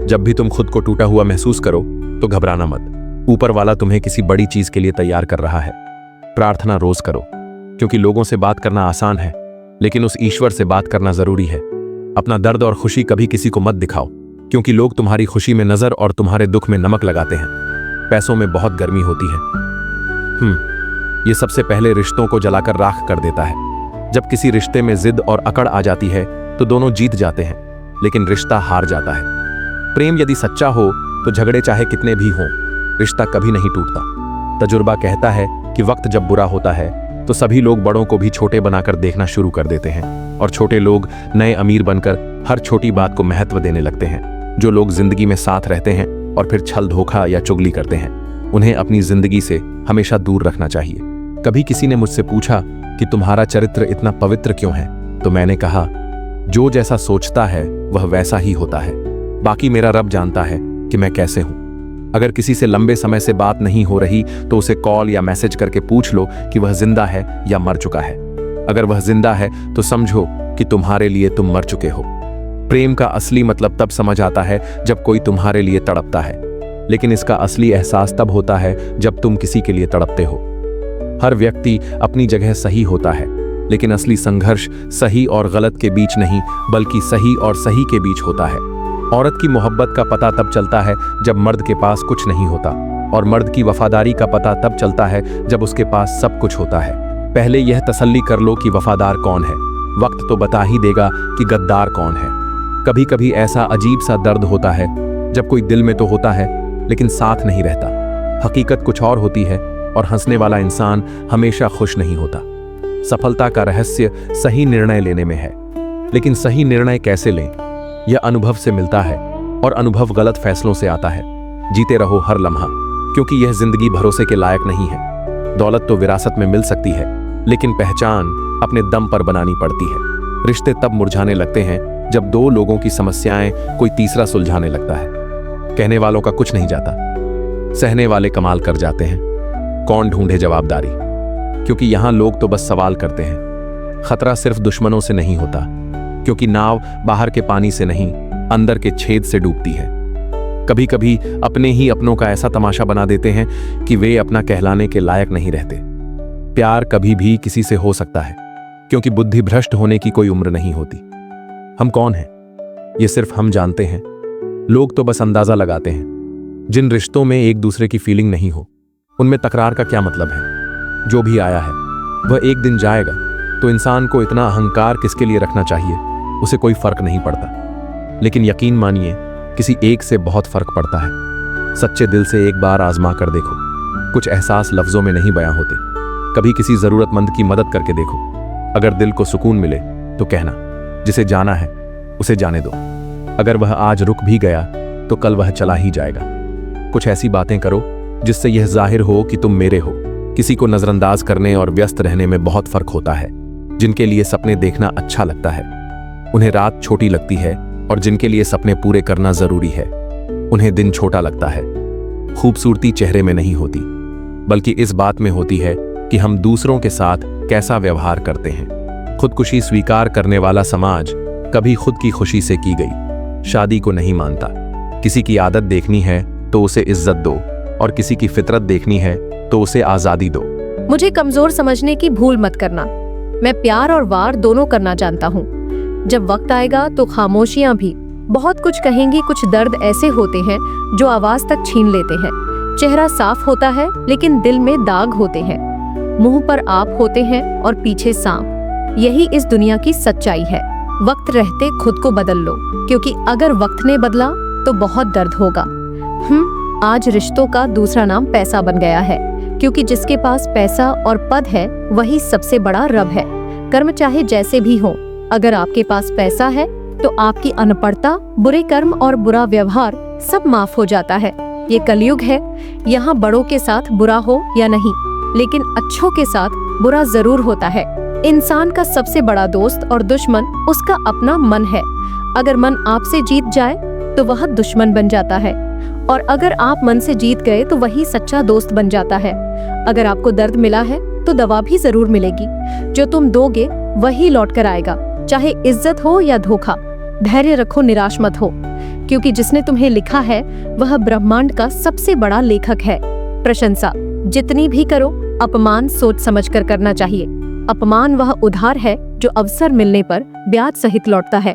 जब भी तुम खुद को टूटा हुआ महसूस करो तो घबराना मत। ऊपर वाला तुम्हें किसी बड़ी चीज के लिए तैयार कर रहा है। प्रार्थना रोज करो, क्योंकि लोगों से बात करना आसान है, लेकिन उस ईश्वर से बात करना जरूरी है। अपना दर्द और खुशी कभी किसी को मत दिखाओ, क्योंकि लोग तुम्हारी खुशी में नजर और तुम्हारे दुख में नमक लगाते हैं। पैसों में बहुत गर्मी होती है। ये सबसे पहले रिश्तों को जलाकर राख कर देता है। जब किसी रिश्ते में जिद और अकड़ आ जाती है तो दोनों जीत जाते हैं, लेकिन रिश्ता हार जाता है। प्रेम यदि सच्चा हो तो झगड़े चाहे कितने भी हों, रिश्ता कभी नहीं टूटता। तजुर्बा कहता है कि वक्त जब बुरा होता है तो सभी लोग बड़ों को भी छोटे बनाकर देखना शुरू कर देते हैं, और छोटे लोग नए अमीर बनकर हर छोटी बात को महत्व देने लगते हैं। जो लोग जिंदगी में साथ रहते हैं और फिर छल धोखा या चुगली करते हैं, उन्हें अपनी जिंदगी से हमेशा दूर रखना चाहिए। कभी किसी ने मुझसे पूछा कि तुम्हारा चरित्र इतना पवित्र क्यों है, तो मैंने कहा, जो जैसा सोचता है वह वैसा ही होता है। बाकी मेरा रब जानता है कि मैं कैसे हूं। अगर किसी से लंबे समय से बात नहीं हो रही तो उसे कॉल या मैसेज करके पूछ लो कि वह जिंदा है या मर चुका है। अगर वह जिंदा है तो समझो कि तुम्हारे लिए तुम मर चुके हो। प्रेम का असली मतलब तब समझ आता है जब कोई तुम्हारे लिए तड़पता है, लेकिन इसका असली एहसास तब होता है जब तुम किसी के लिए तड़पते हो। हर व्यक्ति अपनी जगह सही होता है, लेकिन असली संघर्ष सही और गलत के बीच नहीं, बल्कि सही और सही के बीच होता है। औरत की मोहब्बत का पता तब चलता है जब मर्द के पास कुछ नहीं होता, और मर्द की वफादारी का पता तब चलता है जब उसके पास सब कुछ होता है। पहले यह तसल्ली कर लो कि वफादार कौन है, वक्त तो बता ही देगा कि गद्दार कौन है। कभी कभी ऐसा अजीब सा दर्द होता है जब कोई दिल में तो होता है लेकिन साथ नहीं रहता। हकीकत कुछ और होती है, और हंसने वाला इंसान हमेशा खुश नहीं होता। सफलता का रहस्य सही निर्णय लेने में है, लेकिन सही निर्णय कैसे लें, यह अनुभव से मिलता है, और अनुभव गलत फैसलों से आता है। जीते रहो हर लम्हा, क्योंकि यह जिंदगी भरोसे के लायक नहीं है। दौलत तो विरासत में मिल सकती है, लेकिन पहचान अपने दम पर बनानी पड़ती है। रिश्ते तब मुरझाने लगते हैं जब दो लोगों की समस्याएं कोई तीसरा सुलझाने लगता है। कहने वालों का कुछ नहीं जाता, सहने वाले कमाल कर जाते हैं। कौन ढूंढे जवाबदारी, क्योंकि यहां लोग तो बस सवाल करते हैं। खतरा सिर्फ दुश्मनों से नहीं होता, क्योंकि नाव बाहर के पानी से नहीं, अंदर के छेद से डूबती है। कभी कभी अपने ही अपनों का ऐसा तमाशा बना देते हैं कि वे अपना कहलाने के लायक नहीं रहते। प्यार कभी भी किसी से हो सकता है, क्योंकि बुद्धि भ्रष्ट होने की कोई उम्र नहीं होती। हम कौन हैं ये सिर्फ हम जानते हैं, लोग तो बस अंदाजा लगाते हैं। जिन रिश्तों में एक दूसरे की फीलिंग नहीं हो, उनमें तकरार का क्या मतलब है। जो भी आया है वह एक दिन जाएगा, तो इंसान को इतना अहंकार किसके लिए रखना चाहिए, उसे कोई फर्क नहीं पड़ता। लेकिन यकीन मानिए, किसी एक से बहुत फर्क पड़ता है। सच्चे दिल से एक बार आजमा कर देखो, कुछ एहसास लफ्जों में नहीं बयां होते। कभी किसी जरूरतमंद की मदद करके देखो, अगर दिल को सुकून मिले तो कहना, जिसे जाना है उसे जाने दो। अगर वह आज रुक भी गया तो कल वह चला ही जाएगा। कुछ ऐसी बातें करो जिससे यह जाहिर हो कि तुम मेरे हो। किसी को नजरअंदाज करने और व्यस्त रहने में बहुत फर्क होता है। जिनके लिए सपने देखना अच्छा लगता है, उन्हें रात छोटी लगती है, और जिनके लिए सपने पूरे करना जरूरी है, उन्हें दिन छोटा लगता है। खूबसूरती चेहरे में नहीं होती, बल्कि इस बात में होती है कि हम दूसरों के साथ कैसा व्यवहार करते हैं। खुदकुशी स्वीकार करने वाला समाज कभी खुद की खुशी से की गई शादी को नहीं मानता। किसी की आदत देखनी है तो उसे इज्जत दो, और किसी की फितरत देखनी है तो उसे आजादी दो। मुझे कमजोर समझने की भूल मत करना। मैं प्यार और वार दोनों करना जानता हूँ। जब वक्त आएगा तो खामोशियां भी बहुत कुछ कहेंगी। कुछ दर्द ऐसे होते हैं जो आवाज तक छीन लेते हैं। चेहरा साफ होता है लेकिन दिल में दाग होते हैं। मुंह पर आप होते हैं और पीछे सांप। यही इस दुनिया की सच्चाई है। वक्त रहते खुद को बदल लो, क्योंकि अगर वक्त ने बदला तो बहुत दर्द होगा। आज रिश्तों का दूसरा नाम पैसा बन गया है, क्योंकि जिसके पास पैसा और पद है वही सबसे बड़ा रब है। कर्म चाहे जैसे भी हो, अगर आपके पास पैसा है तो आपकी अनपढ़ता, बुरे कर्म और बुरा व्यवहार सब माफ हो जाता है। ये कलयुग है, यहाँ बड़ों के साथ बुरा हो या नहीं, लेकिन अच्छों के साथ बुरा जरूर होता है। इंसान का सबसे बड़ा दोस्त और दुश्मन उसका अपना मन है। अगर मन आपसे जीत जाए तो वह दुश्मन बन जाता है, और अगर आप मन से जीत गए तो वही सच्चा दोस्त बन जाता है। अगर आपको दर्द मिला है तो दवा भी जरूर मिलेगी। जो तुम दोगे वही लौट कर आएगा, चाहे इज्जत हो या धोखा। धैर्य रखो, निराश मत हो, क्योंकि जिसने तुम्हें लिखा है वह ब्रह्मांड का सबसे बड़ा लेखक है। प्रशंसा जितनी भी करो, अपमान सोच समझ कर करना चाहिए। अपमान वह उधार है जो अवसर मिलने पर ब्याज सहित लौटता है।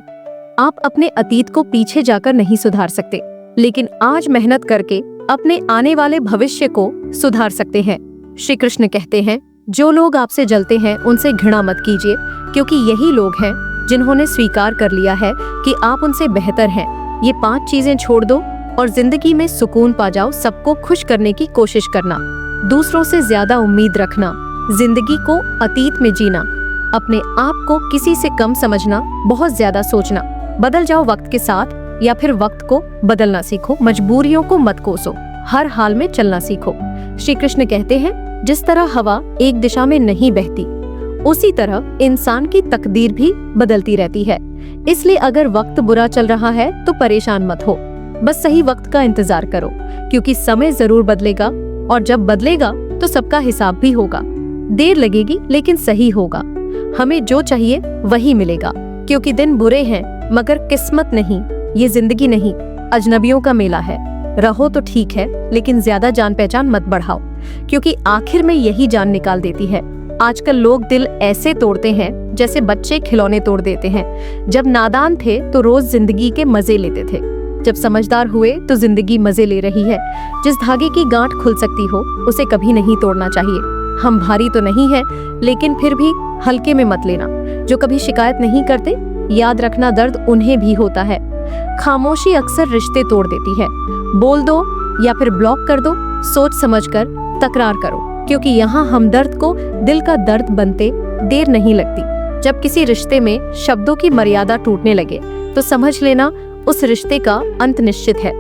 आप अपने अतीत को पीछे जाकर नहीं सुधार सकते, लेकिन आज मेहनत करके अपने आने वाले भविष्य को सुधार सकते हैं। श्री कृष्ण कहते हैं, जो लोग आपसे जलते हैं उनसे घृणा मत कीजिए, क्योंकि यही लोग हैं जिन्होंने स्वीकार कर लिया है कि आप उनसे बेहतर हैं। ये 5 चीजें छोड़ दो और जिंदगी में सुकून पा जाओ। सबको खुश करने की कोशिश करना, दूसरों से ज्यादा उम्मीद रखना, जिंदगी को अतीत में जीना, अपने आप को किसी से कम समझना, बहुत ज्यादा सोचना। बदल जाओ वक्त के साथ या फिर वक्त को बदलना सीखो। मजबूरियों को मत कोसो, हर हाल में चलना सीखो। श्री कृष्ण कहते हैं, जिस तरह हवा एक दिशा में नहीं बहती, उसी तरह इंसान की तकदीर भी बदलती रहती है। इसलिए अगर वक्त बुरा चल रहा है तो परेशान मत हो, बस सही वक्त का इंतजार करो, क्योंकि समय जरूर बदलेगा, और जब बदलेगा तो सबका हिसाब भी होगा। देर लगेगी लेकिन सही होगा। हमें जो चाहिए वही मिलेगा, क्योंकि दिन बुरे हैं मगर किस्मत नहीं। ये जिंदगी नहीं, अजनबियों का मेला है। रहो तो ठीक है, लेकिन ज्यादा जान पहचान मत बढ़ाओ, क्योंकि आखिर में यही जान निकाल देती है। आजकल लोग दिल ऐसे तोड़ते हैं जैसे बच्चे खिलौने तोड़ देते हैं। जब नादान थे तो रोज जिंदगी के मजे लेते थे, जब समझदार हुए तो जिंदगी मजे ले रही है। जिस धागे की गांठ खुल सकती हो उसे कभी नहीं तोड़ना चाहिए। हम भारी तो नहीं है, लेकिन फिर भी हल्के में मत लेना। जो कभी शिकायत नहीं करते, याद रखना दर्द उन्हें भी होता है। खामोशी अक्सर रिश्ते तोड़ देती है। बोल दो या फिर ब्लॉक कर दो, सोच समझकर तकरार करो, क्योंकि यहाँ हमदर्द को दिल का दर्द बनते देर नहीं लगती। जब किसी रिश्ते में शब्दों की मर्यादा टूटने लगे तो समझ लेना उस रिश्ते का अंत निश्चित है।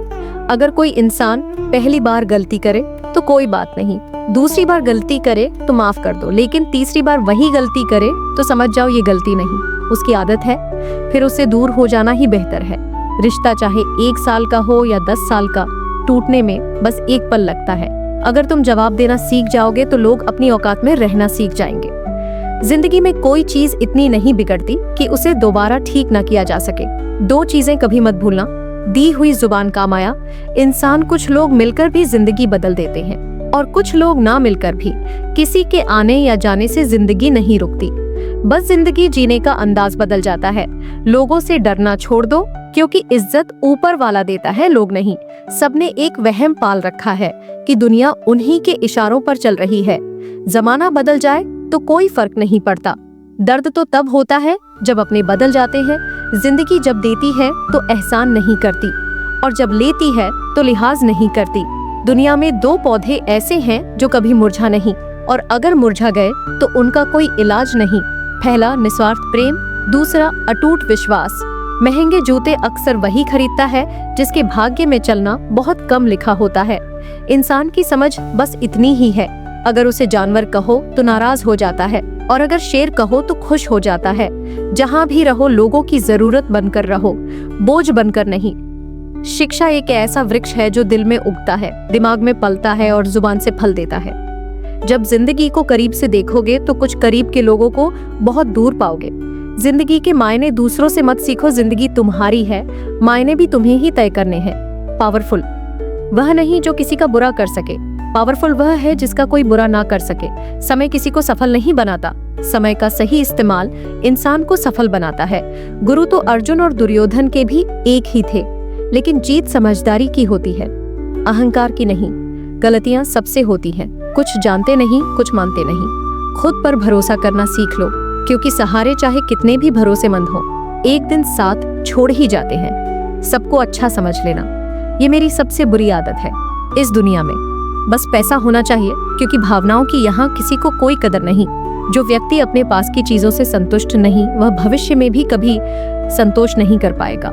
अगर कोई इंसान पहली बार गलती करे तो कोई बात नहीं, दूसरी बार गलती करे तो माफ कर दो, लेकिन तीसरी बार वही गलती करे तो समझ जाओ ये गलती नहीं, उसकी आदत है। फिर उससे दूर हो जाना ही बेहतर है। रिश्ता चाहे 1 साल का हो या 10 साल का, टूटने में बस एक पल लगता है। अगर तुम जवाब देना सीख जाओगे तो लोग अपनी औकात में रहना सीख जाएंगे। जिंदगी में कोई चीज इतनी नहीं बिगड़ती कि उसे दोबारा ठीक ना किया जा सके। 2 चीजें कभी मत भूलना, दी हुई जुबान काम आया। इंसान कुछ लोग मिलकर भी जिंदगी बदल देते हैं और कुछ लोग ना मिलकर भी। किसी के आने या जाने से जिंदगी नहीं रुकती, बस जिंदगी जीने का अंदाज बदल जाता है। लोगों से डरना छोड़ दो, क्योंकि इज्जत ऊपर वाला देता है, लोग नहीं। सबने एक वहम पाल रखा है कि दुनिया उन्हीं के इशारों पर चल रही है। जमाना बदल जाए तो कोई फर्क नहीं पड़ता। दर्द तो तब होता है जब अपने बदल जाते हैं। जिंदगी जब देती है तो एहसान नहीं करती, और जब लेती है तो लिहाज नहीं करती। दुनिया में 2 पौधे ऐसे हैं जो कभी मुरझा नहीं, और अगर मुरझा गए तो उनका कोई इलाज नहीं। पहला निस्वार्थ प्रेम, दूसरा अटूट विश्वास। महंगे जूते अक्सर वही खरीदता है जिसके भाग्य में चलना बहुत कम लिखा होता है। इंसान की समझ बस इतनी ही है। अगर उसे जानवर कहो तो नाराज हो जाता है, और अगर शेर कहो तो खुश हो जाता है। जहाँ भी रहो लोगों की जरूरत बनकर रहो, बोझ बनकर नहीं। शिक्षा एक ऐसा वृक्ष है जो दिल में उगता है, दिमाग में पलता है और जुबान से फल देता है। जब जिंदगी को करीब से देखोगे तो कुछ करीब के लोगों को बहुत दूर पाओगे। जिंदगी के मायने दूसरों से मत सीखो, जिंदगी तुम्हारी है, मायने भी तुम्हें ही तय करने हैं। पावरफुल वह नहीं जो किसी का बुरा कर सके, पावरफुल वह है जिसका कोई बुरा ना कर सके। समय किसी को सफल नहीं बनाता, समय का सही इस्तेमाल इंसान को सफल बनाता है। गुरु तो अर्जुन और दुर्योधन के भी एक ही थे, लेकिन जीत समझदारी की होती है, अहंकार की नहीं। गलतियां सबसे होती हैं, कुछ जानते नहीं, कुछ मानते नहीं। खुद पर भरोसा करना सीख लो, क्योंकि सहारे चाहे कितने भी भरोसेमंद हो, एक दिन साथ छोड़ ही जाते हैं। सबको अच्छा समझ लेना, ये मेरी सबसे बुरी आदत है इस दुनिया में। बस पैसा होना चाहिए, क्योंकि भावनाओं की यहाँ किसी को कोई कदर नहीं। जो व्यक्ति अपने पास की चीजों से संतुष्ट नहीं, वह भविष्य में भी कभी संतोष नहीं कर पाएगा।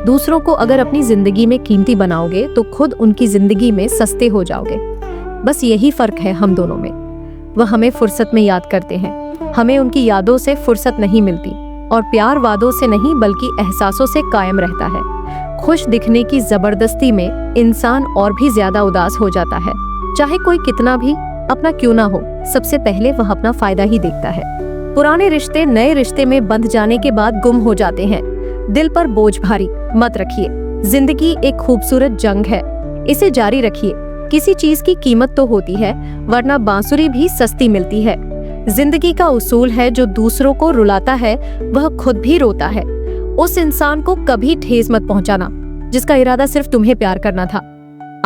दूसरों को अगर अपनी जिंदगी में कीमती बनाओगे तो खुद उनकी जिंदगी में सस्ते हो जाओगे। बस यही फर्क है हम दोनों में। वह हमें फुर्सत में याद करते हैं, हमें उनकी यादों से फुर्सत नहीं मिलती। और प्यार वादों से नहीं बल्कि एहसासों से कायम रहता है। खुश दिखने की जबरदस्ती में इंसान और भी ज्यादा उदास हो जाता है। चाहे कोई कितना भी अपना क्यों ना हो, सबसे पहले वह अपना फायदा ही देखता है। पुराने रिश्ते नए रिश्ते में बंध जाने के बाद गुम हो जाते हैं। दिल पर बोझ भारी मत रखिए। जिंदगी एक खूबसूरत जंग है, इसे जारी रखिए। किसी चीज की कीमत तो होती है, वरना बांसुरी भी सस्ती मिलती है। जिंदगी का उसूल है, जो दूसरों को रुलाता है वह खुद भी रोता है। उस इंसान को कभी ठेस मत पहुंचाना जिसका इरादा सिर्फ तुम्हें प्यार करना था।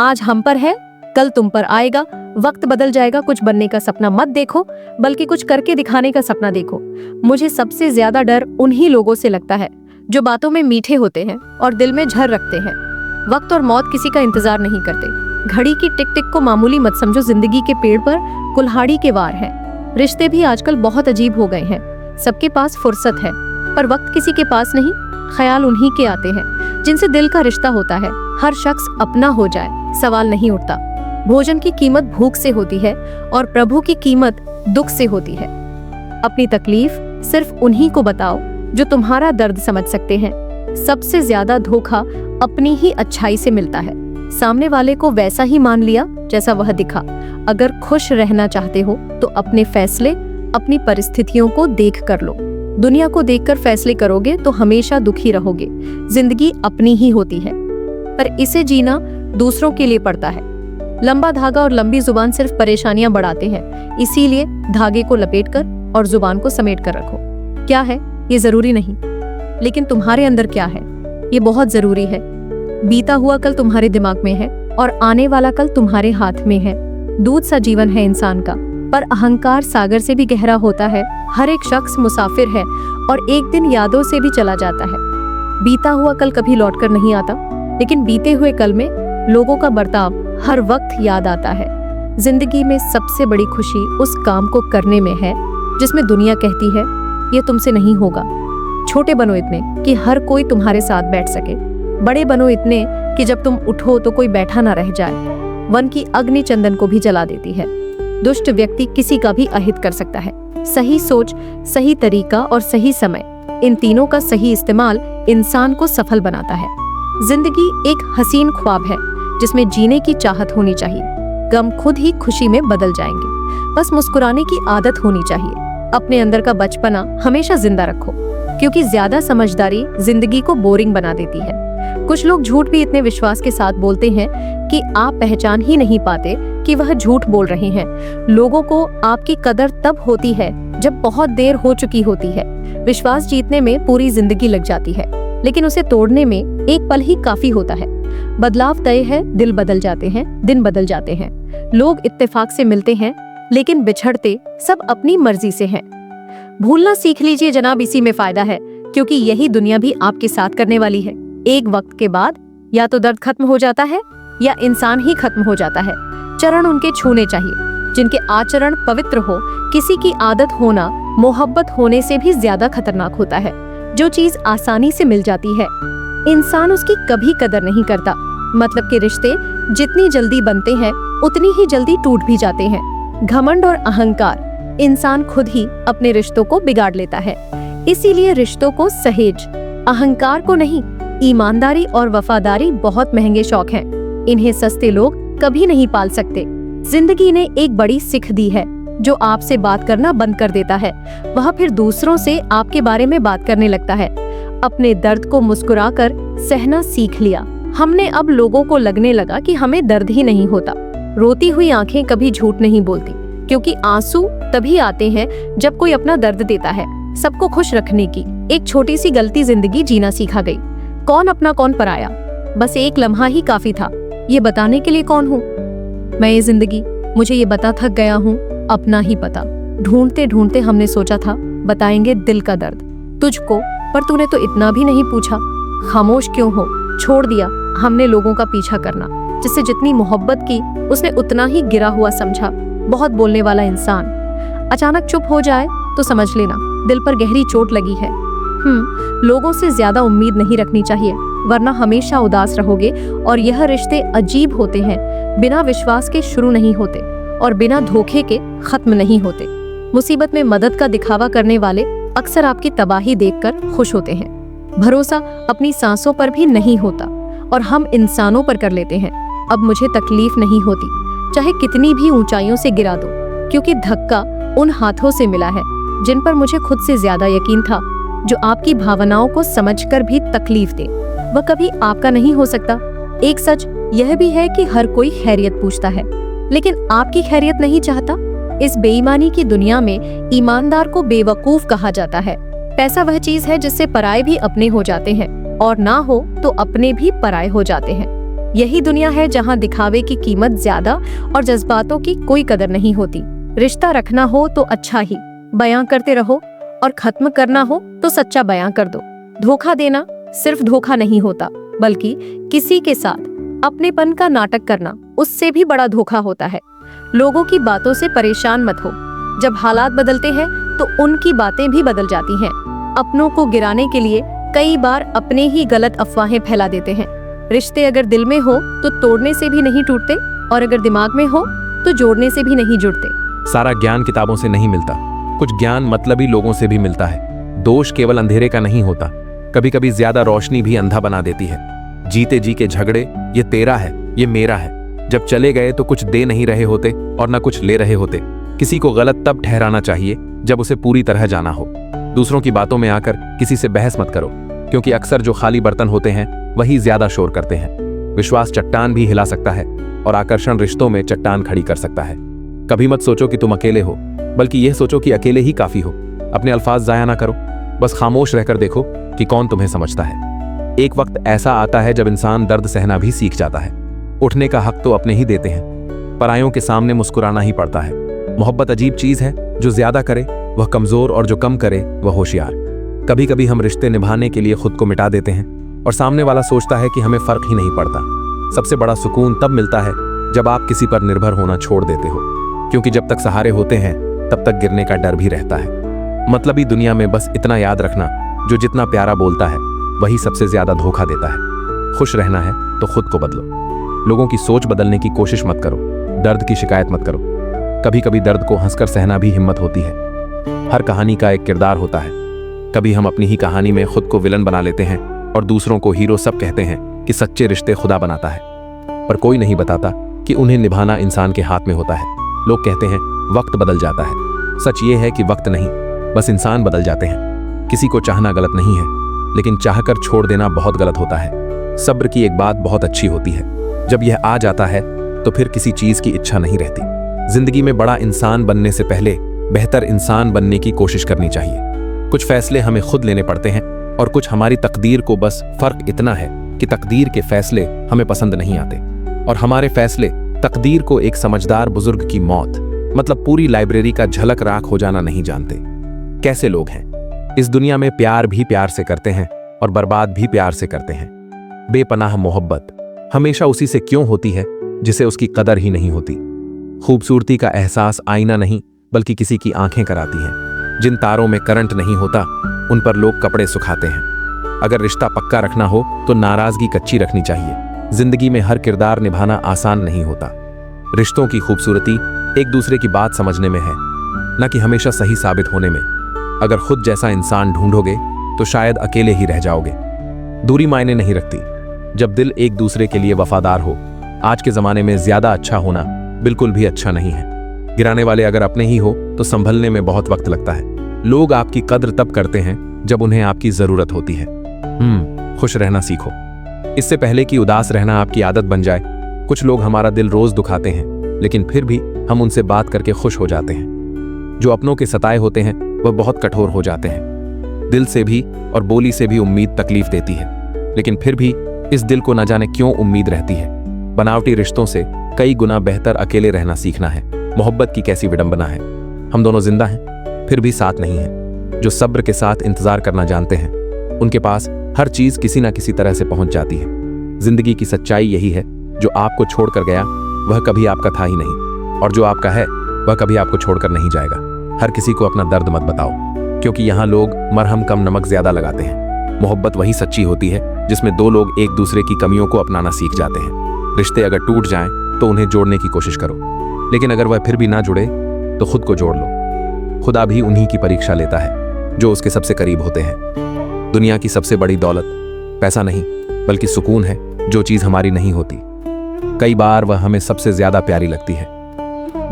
आज हम पर है, कल तुम पर आएगा। वक्त बदल जाएगा। कुछ बनने का सपना मत देखो, बल्कि कुछ करके दिखाने का सपना देखो। मुझे सबसे ज्यादा डर उन्हीं लोगों से लगता है जो बातों में मीठे होते हैं और दिल में झर रखते हैं। वक्त और मौत किसी का इंतजार नहीं करते। घड़ी की टिक टिक को मामूली मत समझो। जिंदगी के पेड़ पर कुल्हाड़ी के वार हैं। रिश्ते भी आजकल बहुत अजीब हो गए हैं। सबके पास फुर्सत है, पर वक्त किसी के पास नहीं। ख्याल उन्हीं के आते हैं जिनसे दिल का रिश्ता होता है। हर शख्स अपना हो जाए, सवाल नहीं उठता। भोजन की कीमत भूख से होती है और प्रभु की कीमत दुख से होती है। अपनी तकलीफ सिर्फ उन्हीं को बताओ जो तुम्हारा दर्द समझ सकते हैं। सबसे ज्यादा धोखा अपनी ही अच्छाई से मिलता है। सामने वाले को वैसा ही मान लिया जैसा वह दिखा। अगर खुश रहना चाहते हो तो अपने फैसले अपनी परिस्थितियों को देख कर लो। दुनिया को देखकर फैसले करोगे तो हमेशा दुखी रहोगे। जिंदगी अपनी ही होती है, पर इसे जीना दूसरों के लिए पड़ता है। लंबा धागा और लंबी जुबान सिर्फ परेशानियां बढ़ाते हैं। इसीलिए धागे को लपेटकर और जुबान को समेट कर रखो। क्या है ये जरूरी नहीं, लेकिन तुम्हारे अंदर क्या है ये बहुत जरूरी है। बीता हुआ कल तुम्हारे दिमाग में है और आने वाला कल तुम्हारे हाथ में है। दूध सा जीवन है इंसान का, पर अहंकार सागर से भी गहरा होता है। हर एक शख्स मुसाफिर है और एक दिन यादों से भी चला जाता है। बीता हुआ कल कभी लौट कर नहीं आता, लेकिन बीते हुए कल में लोगों का बर्ताव हर वक्त याद आता है। जिंदगी में सबसे बड़ी खुशी उस काम को करने में है जिसमें दुनिया कहती है ये तुमसे नहीं होगा। छोटे बनो इतने कि हर कोई तुम्हारे साथ बैठ सके। बड़े बनो इतने कि जब तुम उठो तो कोई बैठा ना रह जाए। वन की अग्नि चंदन को भी जला देती है। दुष्ट व्यक्ति किसी का भी अहित कर सकता है। सही सोच, सही तरीका और सही समय, इन तीनों का सही इस्तेमाल इंसान को सफल बनाता है। जिंदगी एक हसीन ख्वाब है जिसमें जीने की चाहत होनी चाहिए। गम खुद ही खुशी में बदल जाएंगे। बस मुस्कुराने की आदत होनी चाहिए। अपने अंदर का बचपना हमेशा जिंदा रखो, क्योंकि ज्यादा समझदारी जिंदगी को बोरिंग बना देती है। कुछ लोग झूठ भी इतने विश्वास के साथ बोलते हैं कि आप पहचान ही नहीं पाते कि वह झूठ बोल रहे हैं। लोगों को आपकी कदर तब होती है जब बहुत देर हो चुकी होती है। विश्वास जीतने में पूरी जिंदगी लग जाती है, लेकिन उसे तोड़ने में एक पल ही काफी होता है। बदलाव तय है, दिल बदल जाते हैं, दिन बदल जाते हैं। लोग इत्तेफाक से मिलते हैं, लेकिन बिछड़ते सब अपनी मर्जी से हैं। भूलना सीख लीजिए जनाब, इसी में फायदा है, क्योंकि यही दुनिया भी आपके साथ करने वाली है। एक वक्त के बाद या तो दर्द खत्म हो जाता है या इंसान ही खत्म हो जाता है। चरण उनके छूने चाहिए जिनके आचरण पवित्र हो। किसी की आदत होना मोहब्बत होने से भी ज्यादा खतरनाक होता है। जो चीज आसानी से मिल जाती है, इंसान उसकी कभी कदर नहीं करता। मतलब के रिश्ते जितनी जल्दी बनते हैं उतनी ही जल्दी टूट भी जाते हैं। घमंड और अहंकार, इंसान खुद ही अपने रिश्तों को बिगाड़ लेता है। इसीलिए रिश्तों को सहेज, अहंकार को नहीं। ईमानदारी और वफादारी बहुत महंगे शौक हैं। इन्हें सस्ते लोग कभी नहीं पाल सकते। जिंदगी ने एक बड़ी सीख दी है, जो आपसे बात करना बंद कर देता है वह फिर दूसरों से आपके बारे में बात करने लगता है। अपने दर्द को मुस्कुराकर सहना सीख लिया हमने। अब लोगों को लगने लगा कि हमें दर्द ही नहीं होता। रोती हुई आंखें कभी झूठ नहीं बोलती, क्योंकि आंसू तभी आते हैं जब कोई अपना दर्द देता है। सबको खुश रखने की एक छोटी सी गलती जिंदगी जीना सिखा गई। कौन अपना कौन पराया, बस एक लम्हा ही काफी था ये बताने के लिए कौन हूँ मैं। ये जिंदगी मुझे ये बता थक गया हूँ, अपना ही पता। ढूंढते ढूंढते हमने सोचा था बताएंगे दिल का दर्द तुझको, पर तूने तो इतना भी नहीं पूछा। खामोश क्यों हो, छोड़ दिया हमने लोगों का पीछा करना। जिससे जितनी मोहब्बत की उसने उतना ही गिरा हुआ समझा। बहुत बोलने वाला इंसान अचानक चुप हो जाए तो समझ लेना दिल पर गहरी चोट लगी है। लोगों से ज्यादा उम्मीद नहीं रखनी चाहिए, वरना हमेशा उदास रहोगे। और यह रिश्ते अजीब होते हैं, बिना विश्वास के शुरू नहीं होते और बिना धोखे के खत्म नहीं होते। मुसीबत में मदद का दिखावा करने वाले अक्सर आपकी तबाही देखकर खुश होते हैं। भरोसा अपनी सांसों पर भी नहीं होता। और हम इंसानों पर कर लेते हैं। अब मुझे तकलीफ नहीं होती, चाहे कितनी भी ऊंचाइयों से गिरा दो, क्योंकि धक्का उन हाथों से मिला है जिन पर मुझे खुद से ज्यादा यकीन था, जो आपकी भावनाओं को समझकर भी तकलीफ दे। वह कभी आपका नहीं हो सकता। एक सच यह भी है कि हर कोई खैरियत पूछता है, लेकिन आपकी खैरियत नहीं चाहता। इस बेईमानी की दुनिया में ईमानदार को बेवकूफ कहा जाता है। पैसा वह चीज है जिससे पराये भी अपने हो जाते हैं, और ना हो तो अपने भी पराये हो जाते हैं। यही दुनिया है जहाँ दिखावे की कीमत ज्यादा और जज्बातों की कोई कदर नहीं होती। रिश्ता रखना हो तो अच्छा ही बयां करते रहो, और खत्म करना हो तो सच्चा बयां कर दो। धोखा देना सिर्फ धोखा नहीं होता, बल्कि किसी के साथ अपनेपन का नाटक करना उससे भी बड़ा धोखा होता है। लोगों की बातों से परेशान मत हो। जब हालात बदलते हैं तो उनकी बातें भी बदल जाती हैं। अपनों को गिराने के लिए कई बार अपने ही गलत अफवाहें फैला देते हैं। रिश्ते अगर दिल में हो तो तोड़ने से भी नहीं टूटते, और अगर दिमाग में हो तो जोड़ने से भी नहीं जुड़ते। सारा ज्ञान किताबों से नहीं मिलता, कुछ ज्ञान मतलबी लोगों से भी मिलता है। दोष केवल अंधेरे का नहीं होता, कभी कभी ज्यादा रोशनी भी अंधा बना देती है। जीते जी के झगड़े, ये तेरा है, ये मेरा है, जब चले गए तो कुछ दे नहीं रहे होते और न कुछ ले रहे होते। किसी को गलत तब ठहराना चाहिए जब उसे पूरी तरह जाना हो। दूसरों की बातों में आकर किसी से बहस मत करो, क्योंकि अक्सर जो खाली बर्तन होते हैं वही ज्यादा शोर करते हैं। विश्वास चट्टान भी हिला सकता है, और आकर्षण रिश्तों में चट्टान खड़ी कर सकता है। कभी मत सोचो कि तुम अकेले हो, बल्कि यह सोचो कि अकेले ही काफी हो। अपने अल्फाज जाया ना करो, बस खामोश रहकर देखो कि कौन तुम्हें समझता है। एक वक्त ऐसा आता है जब इंसान दर्द सहना भी सीख जाता है। उठने का हक तो अपने ही देते हैं, परायों के सामने मुस्कुराना ही पड़ता है। मोहब्बत अजीब चीज है, जो ज्यादा करे वह कमजोर और जो कम करे वह होशियार। कभी कभी हम रिश्ते निभाने के लिए खुद को मिटा देते हैं, और सामने वाला सोचता है कि हमें फर्क ही नहीं पड़ता। सबसे बड़ा सुकून तब मिलता है जब आप किसी पर निर्भर होना छोड़ देते हो, क्योंकि जब तक सहारे होते हैं तब तक गिरने का डर भी रहता है। मतलबी दुनिया में बस इतना याद रखना, जो जितना प्यारा बोलता है वही सबसे ज्यादा धोखा देता है। खुश रहना है तो खुद को बदलो। लोगों की सोच बदलने की कोशिश मत करो, दर्द की शिकायत मत करो। कभी कभी दर्द को हंसकर सहना भी हिम्मत होती है। हर कहानी का एक किरदार होता है। कभी हम अपनी ही कहानी में खुद को विलन बना लेते हैं और दूसरों को हीरो। सब कहते हैं कि सच्चे रिश्ते खुदा बनाता है, पर कोई नहीं बताता कि उन्हें निभाना इंसान के हाथ में होता है। लोग कहते हैं वक्त बदल जाता है, सच ये है कि वक्त नहीं, बस इंसान बदल जाते हैं। किसी को चाहना गलत नहीं है, लेकिन चाहकर छोड़ देना बहुत गलत होता है। सब्र की एक बात बहुत अच्छी होती है, जब यह आ जाता है तो फिर किसी चीज की इच्छा नहीं रहती। जिंदगी में बड़ा इंसान बनने से पहले बेहतर इंसान बनने की कोशिश करनी चाहिए। कुछ फैसले हमें खुद लेने पड़ते हैं, और कुछ हमारी तकदीर को। बस फर्क इतना है कि तकदीर के फैसले हमें पसंद नहीं आते, और हमारे फैसले तकदीर को एक समझदार बुजुर्ग की मौत, मतलब पूरी लाइब्रेरी का झलक राख हो जाना नहीं जानते। कैसे लोग हैं इस दुनिया में, प्यार भी प्यार से करते हैं और बर्बाद भी प्यार से करते हैं। बेपनाह मोहब्बत हमेशा उसी से क्यों होती है जिसे उसकी कदर ही नहीं होती। खूबसूरती का एहसास आईना नहीं बल्कि किसी की आंखें कराती हैं। जिन तारों में करंट नहीं होता उन पर लोग कपड़े सुखाते हैं। अगर रिश्ता पक्का रखना हो तो नाराजगी कच्ची रखनी चाहिए। जिंदगी में हर किरदार निभाना आसान नहीं होता। रिश्तों की खूबसूरती एक दूसरे की बात समझने में है, न कि हमेशा सही साबित होने में। अगर खुद जैसा इंसान ढूंढोगे तो शायद अकेले ही रह जाओगे। दूरी मायने नहीं रखती जब दिल एक दूसरे के लिए वफादार हो। आज के जमाने में ज्यादा अच्छा होना बिल्कुल भी अच्छा नहीं है। गिराने वाले अगर अपने ही हो तो संभलने में बहुत वक्त लगता है। लोग आपकी कद्र तब करते हैं जब उन्हें आपकी जरूरत होती है। खुश रहना सीखो, इससे पहले कि उदास रहना आपकी आदत बन जाए। कुछ लोग हमारा दिल रोज दुखाते हैं, लेकिन फिर भी हम उनसे बात करके खुश हो जाते हैं। जो अपनों के सताए होते हैं वह बहुत कठोर हो जाते हैं। दिल से भी और बोली से भी उम्मीद तकलीफ देती है, लेकिन फिर भी इस दिल को न जाने क्यों उम्मीद रहती है। बनावटी रिश्तों से कई गुना बेहतर अकेले रहना सीखना है। मोहब्बत की कैसी विडंबना है, हम दोनों जिंदा हैं फिर भी साथ नहीं हैं। जो सब्र के साथ इंतजार करना जानते हैं उनके पास हर चीज किसी ना किसी तरह से पहुंच जाती है। जिंदगी की सच्चाई यही है, जो आपको छोड़कर गया वह कभी आपका था ही नहीं, और जो आपका है वह कभी आपको छोड़कर नहीं जाएगा। हर किसी को अपना दर्द मत बताओ, क्योंकि यहाँ लोग मरहम कम नमक ज्यादा लगाते हैं। मोहब्बत वही सच्ची होती है जिसमें दो लोग एक दूसरे की कमियों को अपनाना सीख जाते हैं। रिश्ते अगर टूट जाएं तो उन्हें जोड़ने की कोशिश करो, लेकिन अगर वह फिर भी ना जुड़े तो खुद को जोड़ लो। खुदा भी उन्हीं की परीक्षा लेता है जो उसके सबसे करीब होते हैं। दुनिया की सबसे बड़ी दौलत पैसा नहीं बल्कि सुकून है, जो चीज हमारी नहीं होती, कई बार वह हमें सबसे ज्यादा प्यारी लगती है।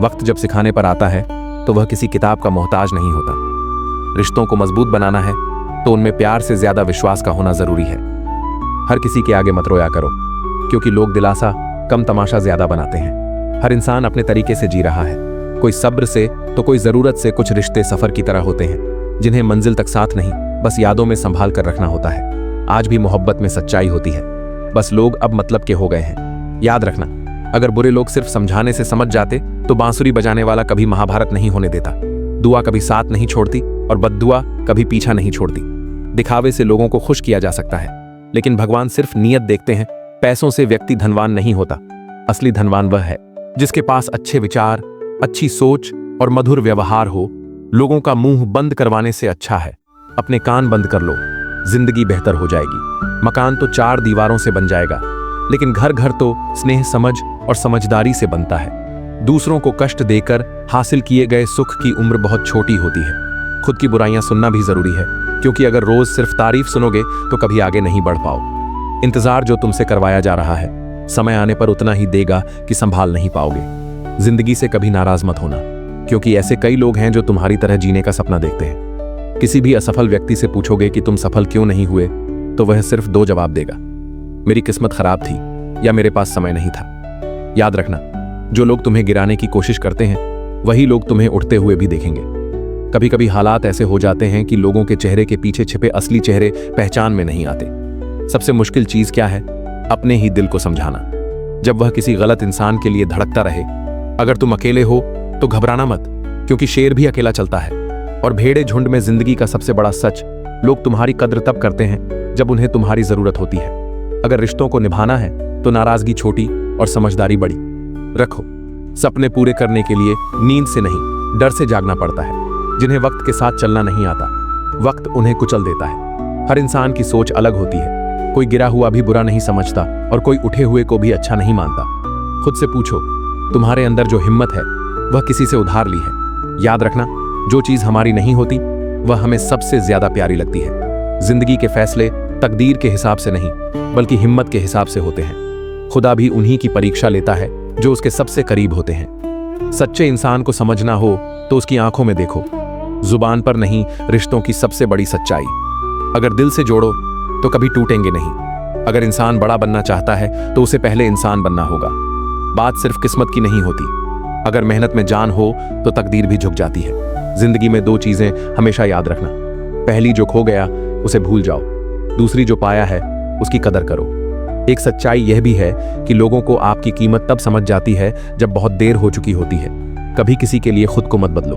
वक्त जब सिखाने पर आता है तो वह किसी किताब का मोहताज नहीं होता। रिश्तों को मजबूत बनाना है तो उनमें प्यार से ज्यादा विश्वास का होना जरूरी है। हर किसी के आगे मत रोया करो, क्योंकि लोग दिलासा कम तमाशा ज्यादा बनाते हैं। हर इंसान अपने तरीके से जी रहा है, कोई सब्र से तो कोई जरूरत से। कुछ रिश्ते सफर की तरह होते हैं जिन्हें मंजिल तक साथ नहीं, बस यादों में संभाल कर रखना होता है। आज भी मोहब्बत में सच्चाई होती है, बस लोग अब मतलब के हो गए हैं। याद रखना, अगर बुरे लोग सिर्फ समझाने से समझ जाते तो बांसुरी बजाने वाला कभी महाभारत नहीं होने देता। दुआ कभी साथ नहीं छोड़ती और बद्दुआ कभी पीछा नहीं छोड़ती। दिखावे से लोगों को खुश किया जा सकता है, लेकिन भगवान सिर्फ नियत देखते हैं। पैसों से व्यक्ति धनवान नहीं होता। असली धनवान वह है जिसके पास अच्छे विचार, अच्छी सोच और मधुर व्यवहार हो। लोगों का मुंह बंद करवाने से अच्छा है अपने कान बंद कर लो, जिंदगी बेहतर हो जाएगी। मकान तो 4 दीवारों से बन जाएगा, लेकिन घर घर तो स्नेह, समझ और समझदारी से बनता है। दूसरों को कष्ट देकर हासिल किए गए सुख की उम्र बहुत छोटी होती है। खुद की बुराइयां सुनना भी जरूरी है, क्योंकि अगर रोज सिर्फ तारीफ सुनोगे तो कभी आगे नहीं बढ़ पाओ। इंतजार जो तुमसे करवाया जा रहा है, समय आने पर उतना ही देगा कि संभाल नहीं पाओगे। जिंदगी से कभी नाराज मत होना, क्योंकि ऐसे कई लोग हैं जो तुम्हारी तरह जीने का सपना देखते हैं। किसी भी असफल व्यक्ति से पूछोगे कि तुम सफल क्यों नहीं हुए, तो वह सिर्फ 2 जवाब देगा, मेरी किस्मत खराब थी या मेरे पास समय नहीं था। याद रखना, जो लोग तुम्हें गिराने की कोशिश करते हैं वही लोग तुम्हें उठते हुए भी देखेंगे। कभी कभी हालात ऐसे हो जाते हैं कि लोगों के चेहरे के पीछे छिपे असली चेहरे पहचान में नहीं आते। सबसे मुश्किल चीज क्या है? अपने ही दिल को समझाना, जब वह किसी गलत इंसान के लिए धड़कता रहे। अगर तुम अकेले हो तो घबराना मत, क्योंकि शेर भी अकेला चलता है। और भेड़े झुंड में जिंदगी का सबसे बड़ा सच, लोग तुम्हारी कद्र तब करते हैं जब उन्हें तुम्हारी जरूरत होती है। अगर रिश्तों को निभाना है तो नाराजगी छोटी और समझदारी बड़ी रखो। सपने पूरे करने के लिए नींद से नहीं, डर से जागना पड़ता है। जिन्हें वक्त के साथ चलना नहीं आता, वक्त उन्हें कुचल देता है। हर इंसान की सोच अलग होती है। कोई गिरा हुआ भी बुरा नहीं समझता और कोई उठे हुए को भी अच्छा नहीं मानता। खुद से पूछो, तुम्हारे अंदर जो हिम्मत है वह किसी से उधार ली है? याद रखना, जो चीज हमारी नहीं होती वह हमें सबसे ज्यादा प्यारी लगती है। जिंदगी के फैसले तकदीर के हिसाब से नहीं, बल्कि हिम्मत के हिसाब से होते हैं। खुदा भी उन्हीं की परीक्षा लेता है जो उसके सबसे करीब होते हैं। सच्चे इंसान को समझना हो तो उसकी आंखों में देखो, जुबान पर नहीं। रिश्तों की सबसे बड़ी सच्चाई, अगर दिल से जोड़ो तो कभी टूटेंगे नहीं। अगर इंसान बड़ा बनना चाहता है तो उसे पहले इंसान बनना होगा। बात सिर्फ किस्मत की नहीं होती, अगर मेहनत में जान हो तो तकदीर भी झुक जाती है। जिंदगी में 2 चीजें हमेशा याद रखना, पहली जो खो गया उसे भूल जाओ, दूसरी जो पाया है उसकी कदर करो। एक सच्चाई यह भी है कि लोगों को आपकी कीमत तब समझ जाती है जब बहुत देर हो चुकी होती है। कभी किसी के लिए खुद को मत बदलो।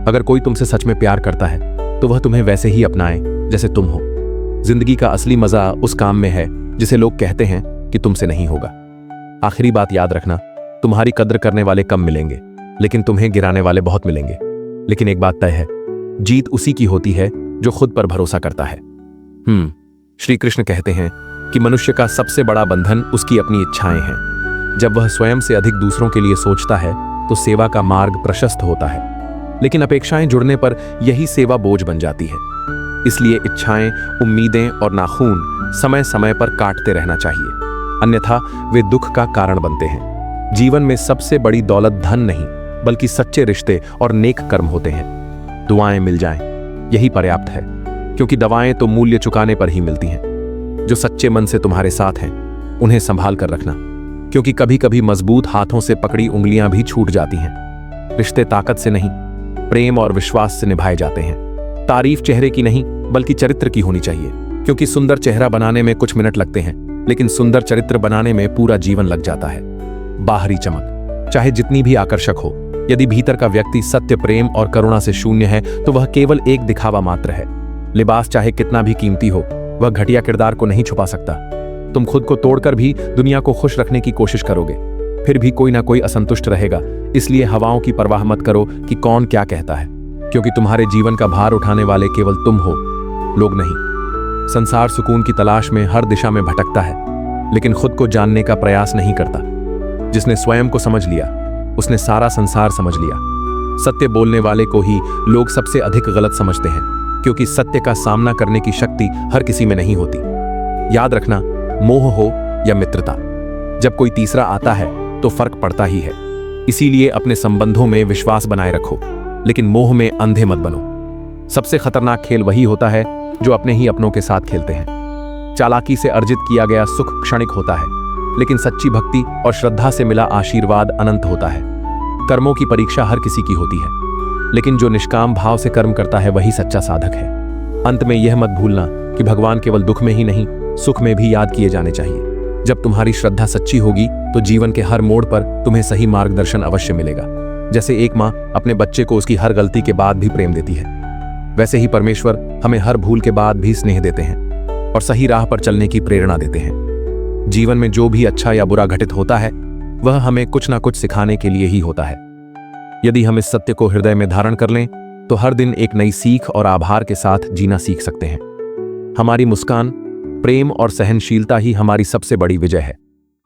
अगर कोई तुमसे सच में प्यार करता है तो वह तुम्हें वैसे ही अपनाए जैसे तुम हो। जिंदगी का असली मजा उस काम में है जिसे लोग कहते हैं कि तुमसे नहीं होगा। आखिरी बात याद रखना, तुम्हारी कद्र करने वाले कम मिलेंगे, लेकिन तुम्हें गिराने वाले बहुत मिलेंगे। लेकिन एक बात तय है, जीत उसी की होती है जो खुद पर भरोसा करता है। श्री कृष्ण कहते हैं कि मनुष्य का सबसे बड़ा बंधन उसकी अपनी इच्छाएं हैं। जब वह स्वयं से अधिक दूसरों के लिए सोचता है तो सेवा का मार्ग प्रशस्त होता है, लेकिन अपेक्षाएं जुड़ने पर यही सेवा बोझ बन जाती है। इसलिए इच्छाएं, उम्मीदें और नाखून समय समय पर काटते रहना चाहिए, अन्यथा वे दुख का कारण बनते हैं। जीवन में सबसे बड़ी दौलत धन नहीं, बल्कि सच्चे रिश्ते और नेक कर्म होते हैं। दुआएं मिल जाएं, यही पर्याप्त है, क्योंकि दवाएं तो मूल्य चुकाने पर ही मिलती हैं। जो सच्चे मन से तुम्हारे साथ हैं उन्हें संभाल कर रखना, क्योंकि कभी कभी मजबूत हाथों से पकड़ी उंगलियां भी छूट जाती हैं। रिश्ते ताकत से नहीं, प्रेम और विश्वास से निभाए जाते हैं। तारीफ चेहरे की नहीं, बल्कि चरित्र की होनी चाहिए, क्योंकि सुंदर चेहरा बनाने में कुछ मिनट लगते हैं, लेकिन सुंदर चरित्र बनाने में पूरा जीवन लग जाता है। बाहरी चमक चाहे जितनी भी आकर्षक हो, यदि भीतर का व्यक्ति सत्य, प्रेम और करुणा से शून्य है तो वह केवल एक दिखावा मात्र है। लिबास चाहे कितना भी कीमती हो, वह घटिया किरदार को नहीं छुपा सकता। तुम खुद को तोड़कर भी दुनिया को खुश रखने की कोशिश करोगे, फिर भी कोई ना कोई असंतुष्ट रहेगा। इसलिए हवाओं की परवाह मत करो कि कौन क्या कहता है, क्योंकि तुम्हारे जीवन का भार उठाने वाले केवल तुम हो, लोग नहीं। संसार सुकून की तलाश में हर दिशा में भटकता है, लेकिन खुद को जानने का प्रयास नहीं करता। जिसने स्वयं को समझ लिया उसने सारा संसार समझ लिया। सत्य बोलने वाले को ही लोग सबसे अधिक गलत समझते हैं, क्योंकि सत्य का सामना करने की शक्ति हर किसी में नहीं होती। याद रखना, मोह हो या मित्रता। जब कोई तीसरा आता है तो फर्क पड़ता ही है। इसीलिए अपने संबंधों में विश्वास बनाए रखो, लेकिन मोह में अंधे मत बनो। सबसे खतरनाक खेल वही होता है जो अपने ही अपनों के साथ खेलते हैं। चालाकी से अर्जित किया गया सुख क्षणिक होता है, लेकिन सच्ची भक्ति और श्रद्धा से मिला आशीर्वाद अनंत होता है। कर्मों की परीक्षा हर किसी की होती है, लेकिन जो निष्काम भाव से कर्म करता है वही सच्चा साधक है। अंत में यह मत भूलना कि भगवान केवल दुख में ही नहीं, सुख में भी याद किए जाने चाहिए। जब तुम्हारी श्रद्धा सच्ची होगी तो जीवन के हर मोड़ पर तुम्हें सही मार्गदर्शन अवश्य मिलेगा। जैसे एक माँ अपने बच्चे को उसकी हर गलती के बाद भी प्रेम देती है, वैसे ही परमेश्वर हमें हर भूल के बाद भी स्नेह देते हैं और सही राह पर चलने की प्रेरणा देते हैं। जीवन में जो भी अच्छा या बुरा घटित होता है वह हमें कुछ ना कुछ सिखाने के लिए ही होता है। यदि हम इस सत्य को हृदय में धारण कर लें तो हर दिन एक नई सीख और आभार के साथ जीना सीख सकते हैं। हमारी मुस्कान, प्रेम और सहनशीलता ही हमारी सबसे बड़ी विजय है।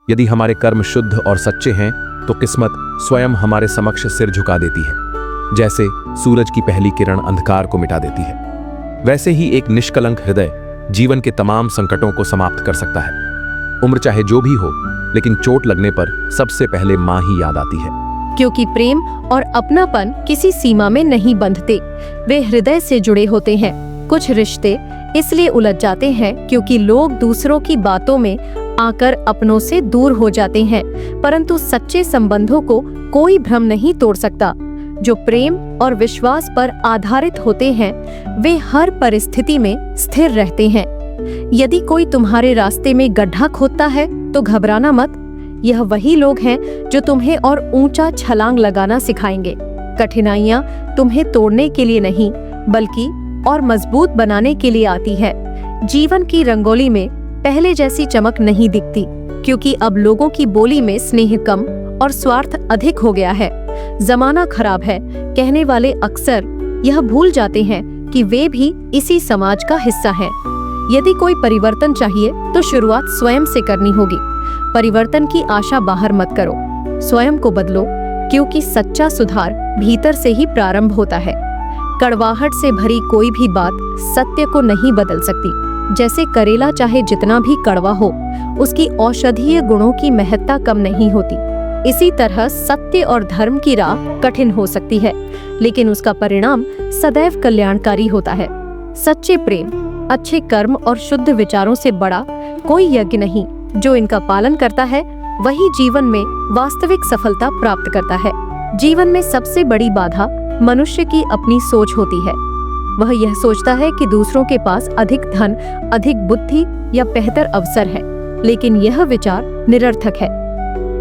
यदि हमारे कर्म शुद्ध और सच्चे हैं तो किस्मत स्वयं हमारे समक्ष सिर झुका देती है। जैसे सूरज की पहली किरण अंधकार को मिटा देती है, वैसे ही एक निष्कलंक हृदय जीवन के तमाम संकटों को समाप्त कर सकता है। उम्र चाहे जो भी हो, लेकिन चोट लगने पर सबसे पहले माँ ही याद आती है। क्योंकि प्रेम और अपनापन किसी सीमा में नहीं बंधते, वे हृदय से जुड़े होते हैं। कुछ रिश्ते इसलिए उलझ जाते हैं क्योंकि लोग दूसरों की बातों में आकर अपनों से दूर हो जाते हैं, परंतु सच्चे संबंधों को कोई भ्रम नहीं तोड़ सकता। जो प्रेम और विश्वास पर आधारित होते हैं वे हर परिस्थिति में स्थिर रहते हैं। यदि कोई तुम्हारे रास्ते में गड्ढा खोदता है तो घबराना मत। यह वही लोग हैं जो तुम्हें और ऊंचा छलांग लगाना सिखाएंगे। कठिनाइयां तुम्हें तोड़ने के लिए नहीं, बल्कि और मजबूत बनाने के लिए आती है। जीवन की रंगोली में पहले जैसी चमक नहीं दिखती, क्योंकि अब लोगों की बोली में स्नेह कम और स्वार्थ अधिक हो गया है। जमाना खराब है कहने वाले अक्सर यह भूल जाते हैं कि वे भी इसी समाज का हिस्सा हैं। यदि कोई परिवर्तन चाहिए तो शुरुआत स्वयं से करनी होगी। परिवर्तन की आशा बाहर मत करो, स्वयं को बदलो, क्योंकि सच्चा सुधार भीतर से ही प्रारंभ होता है। कड़वाहट से भरी कोई भी बात सत्य को नहीं बदल सकती। जैसे करेला चाहे जितना भी कड़वा हो, उसकी औषधीय गुणों की महत्ता कम नहीं होती। इसी तरह सत्य और धर्म की राह कठिन हो सकती है, लेकिन उसका परिणाम सदैव कल्याणकारी होता है। सच्चे प्रेम, अच्छे कर्म और शुद्ध विचारों से बड़ा कोई यज्ञ नहीं। जो इनका पालन करता है वही जीवन में वास्तविक सफलता प्राप्त करता है। जीवन में सबसे बड़ी बाधा मनुष्य की अपनी सोच होती है। वह यह सोचता है कि दूसरों के पास अधिक धन, अधिक बुद्धि या बेहतर अवसर है, लेकिन यह विचार निरर्थक है।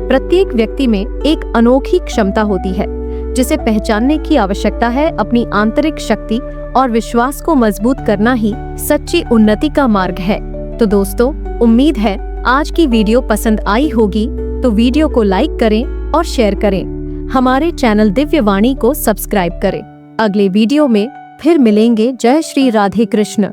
प्रत्येक व्यक्ति में एक अनोखी क्षमता होती है जिसे पहचानने की आवश्यकता है। अपनी आंतरिक शक्ति और विश्वास को मजबूत करना ही सच्ची उन्नति का मार्ग है। तो दोस्तों, उम्मीद है आज की वीडियो पसंद आई होगी, तो वीडियो को लाइक करें और शेयर करें। हमारे चैनल दिव्य वाणी को सब्सक्राइब करें। अगले वीडियो में फिर मिलेंगे। जय श्री राधे कृष्ण।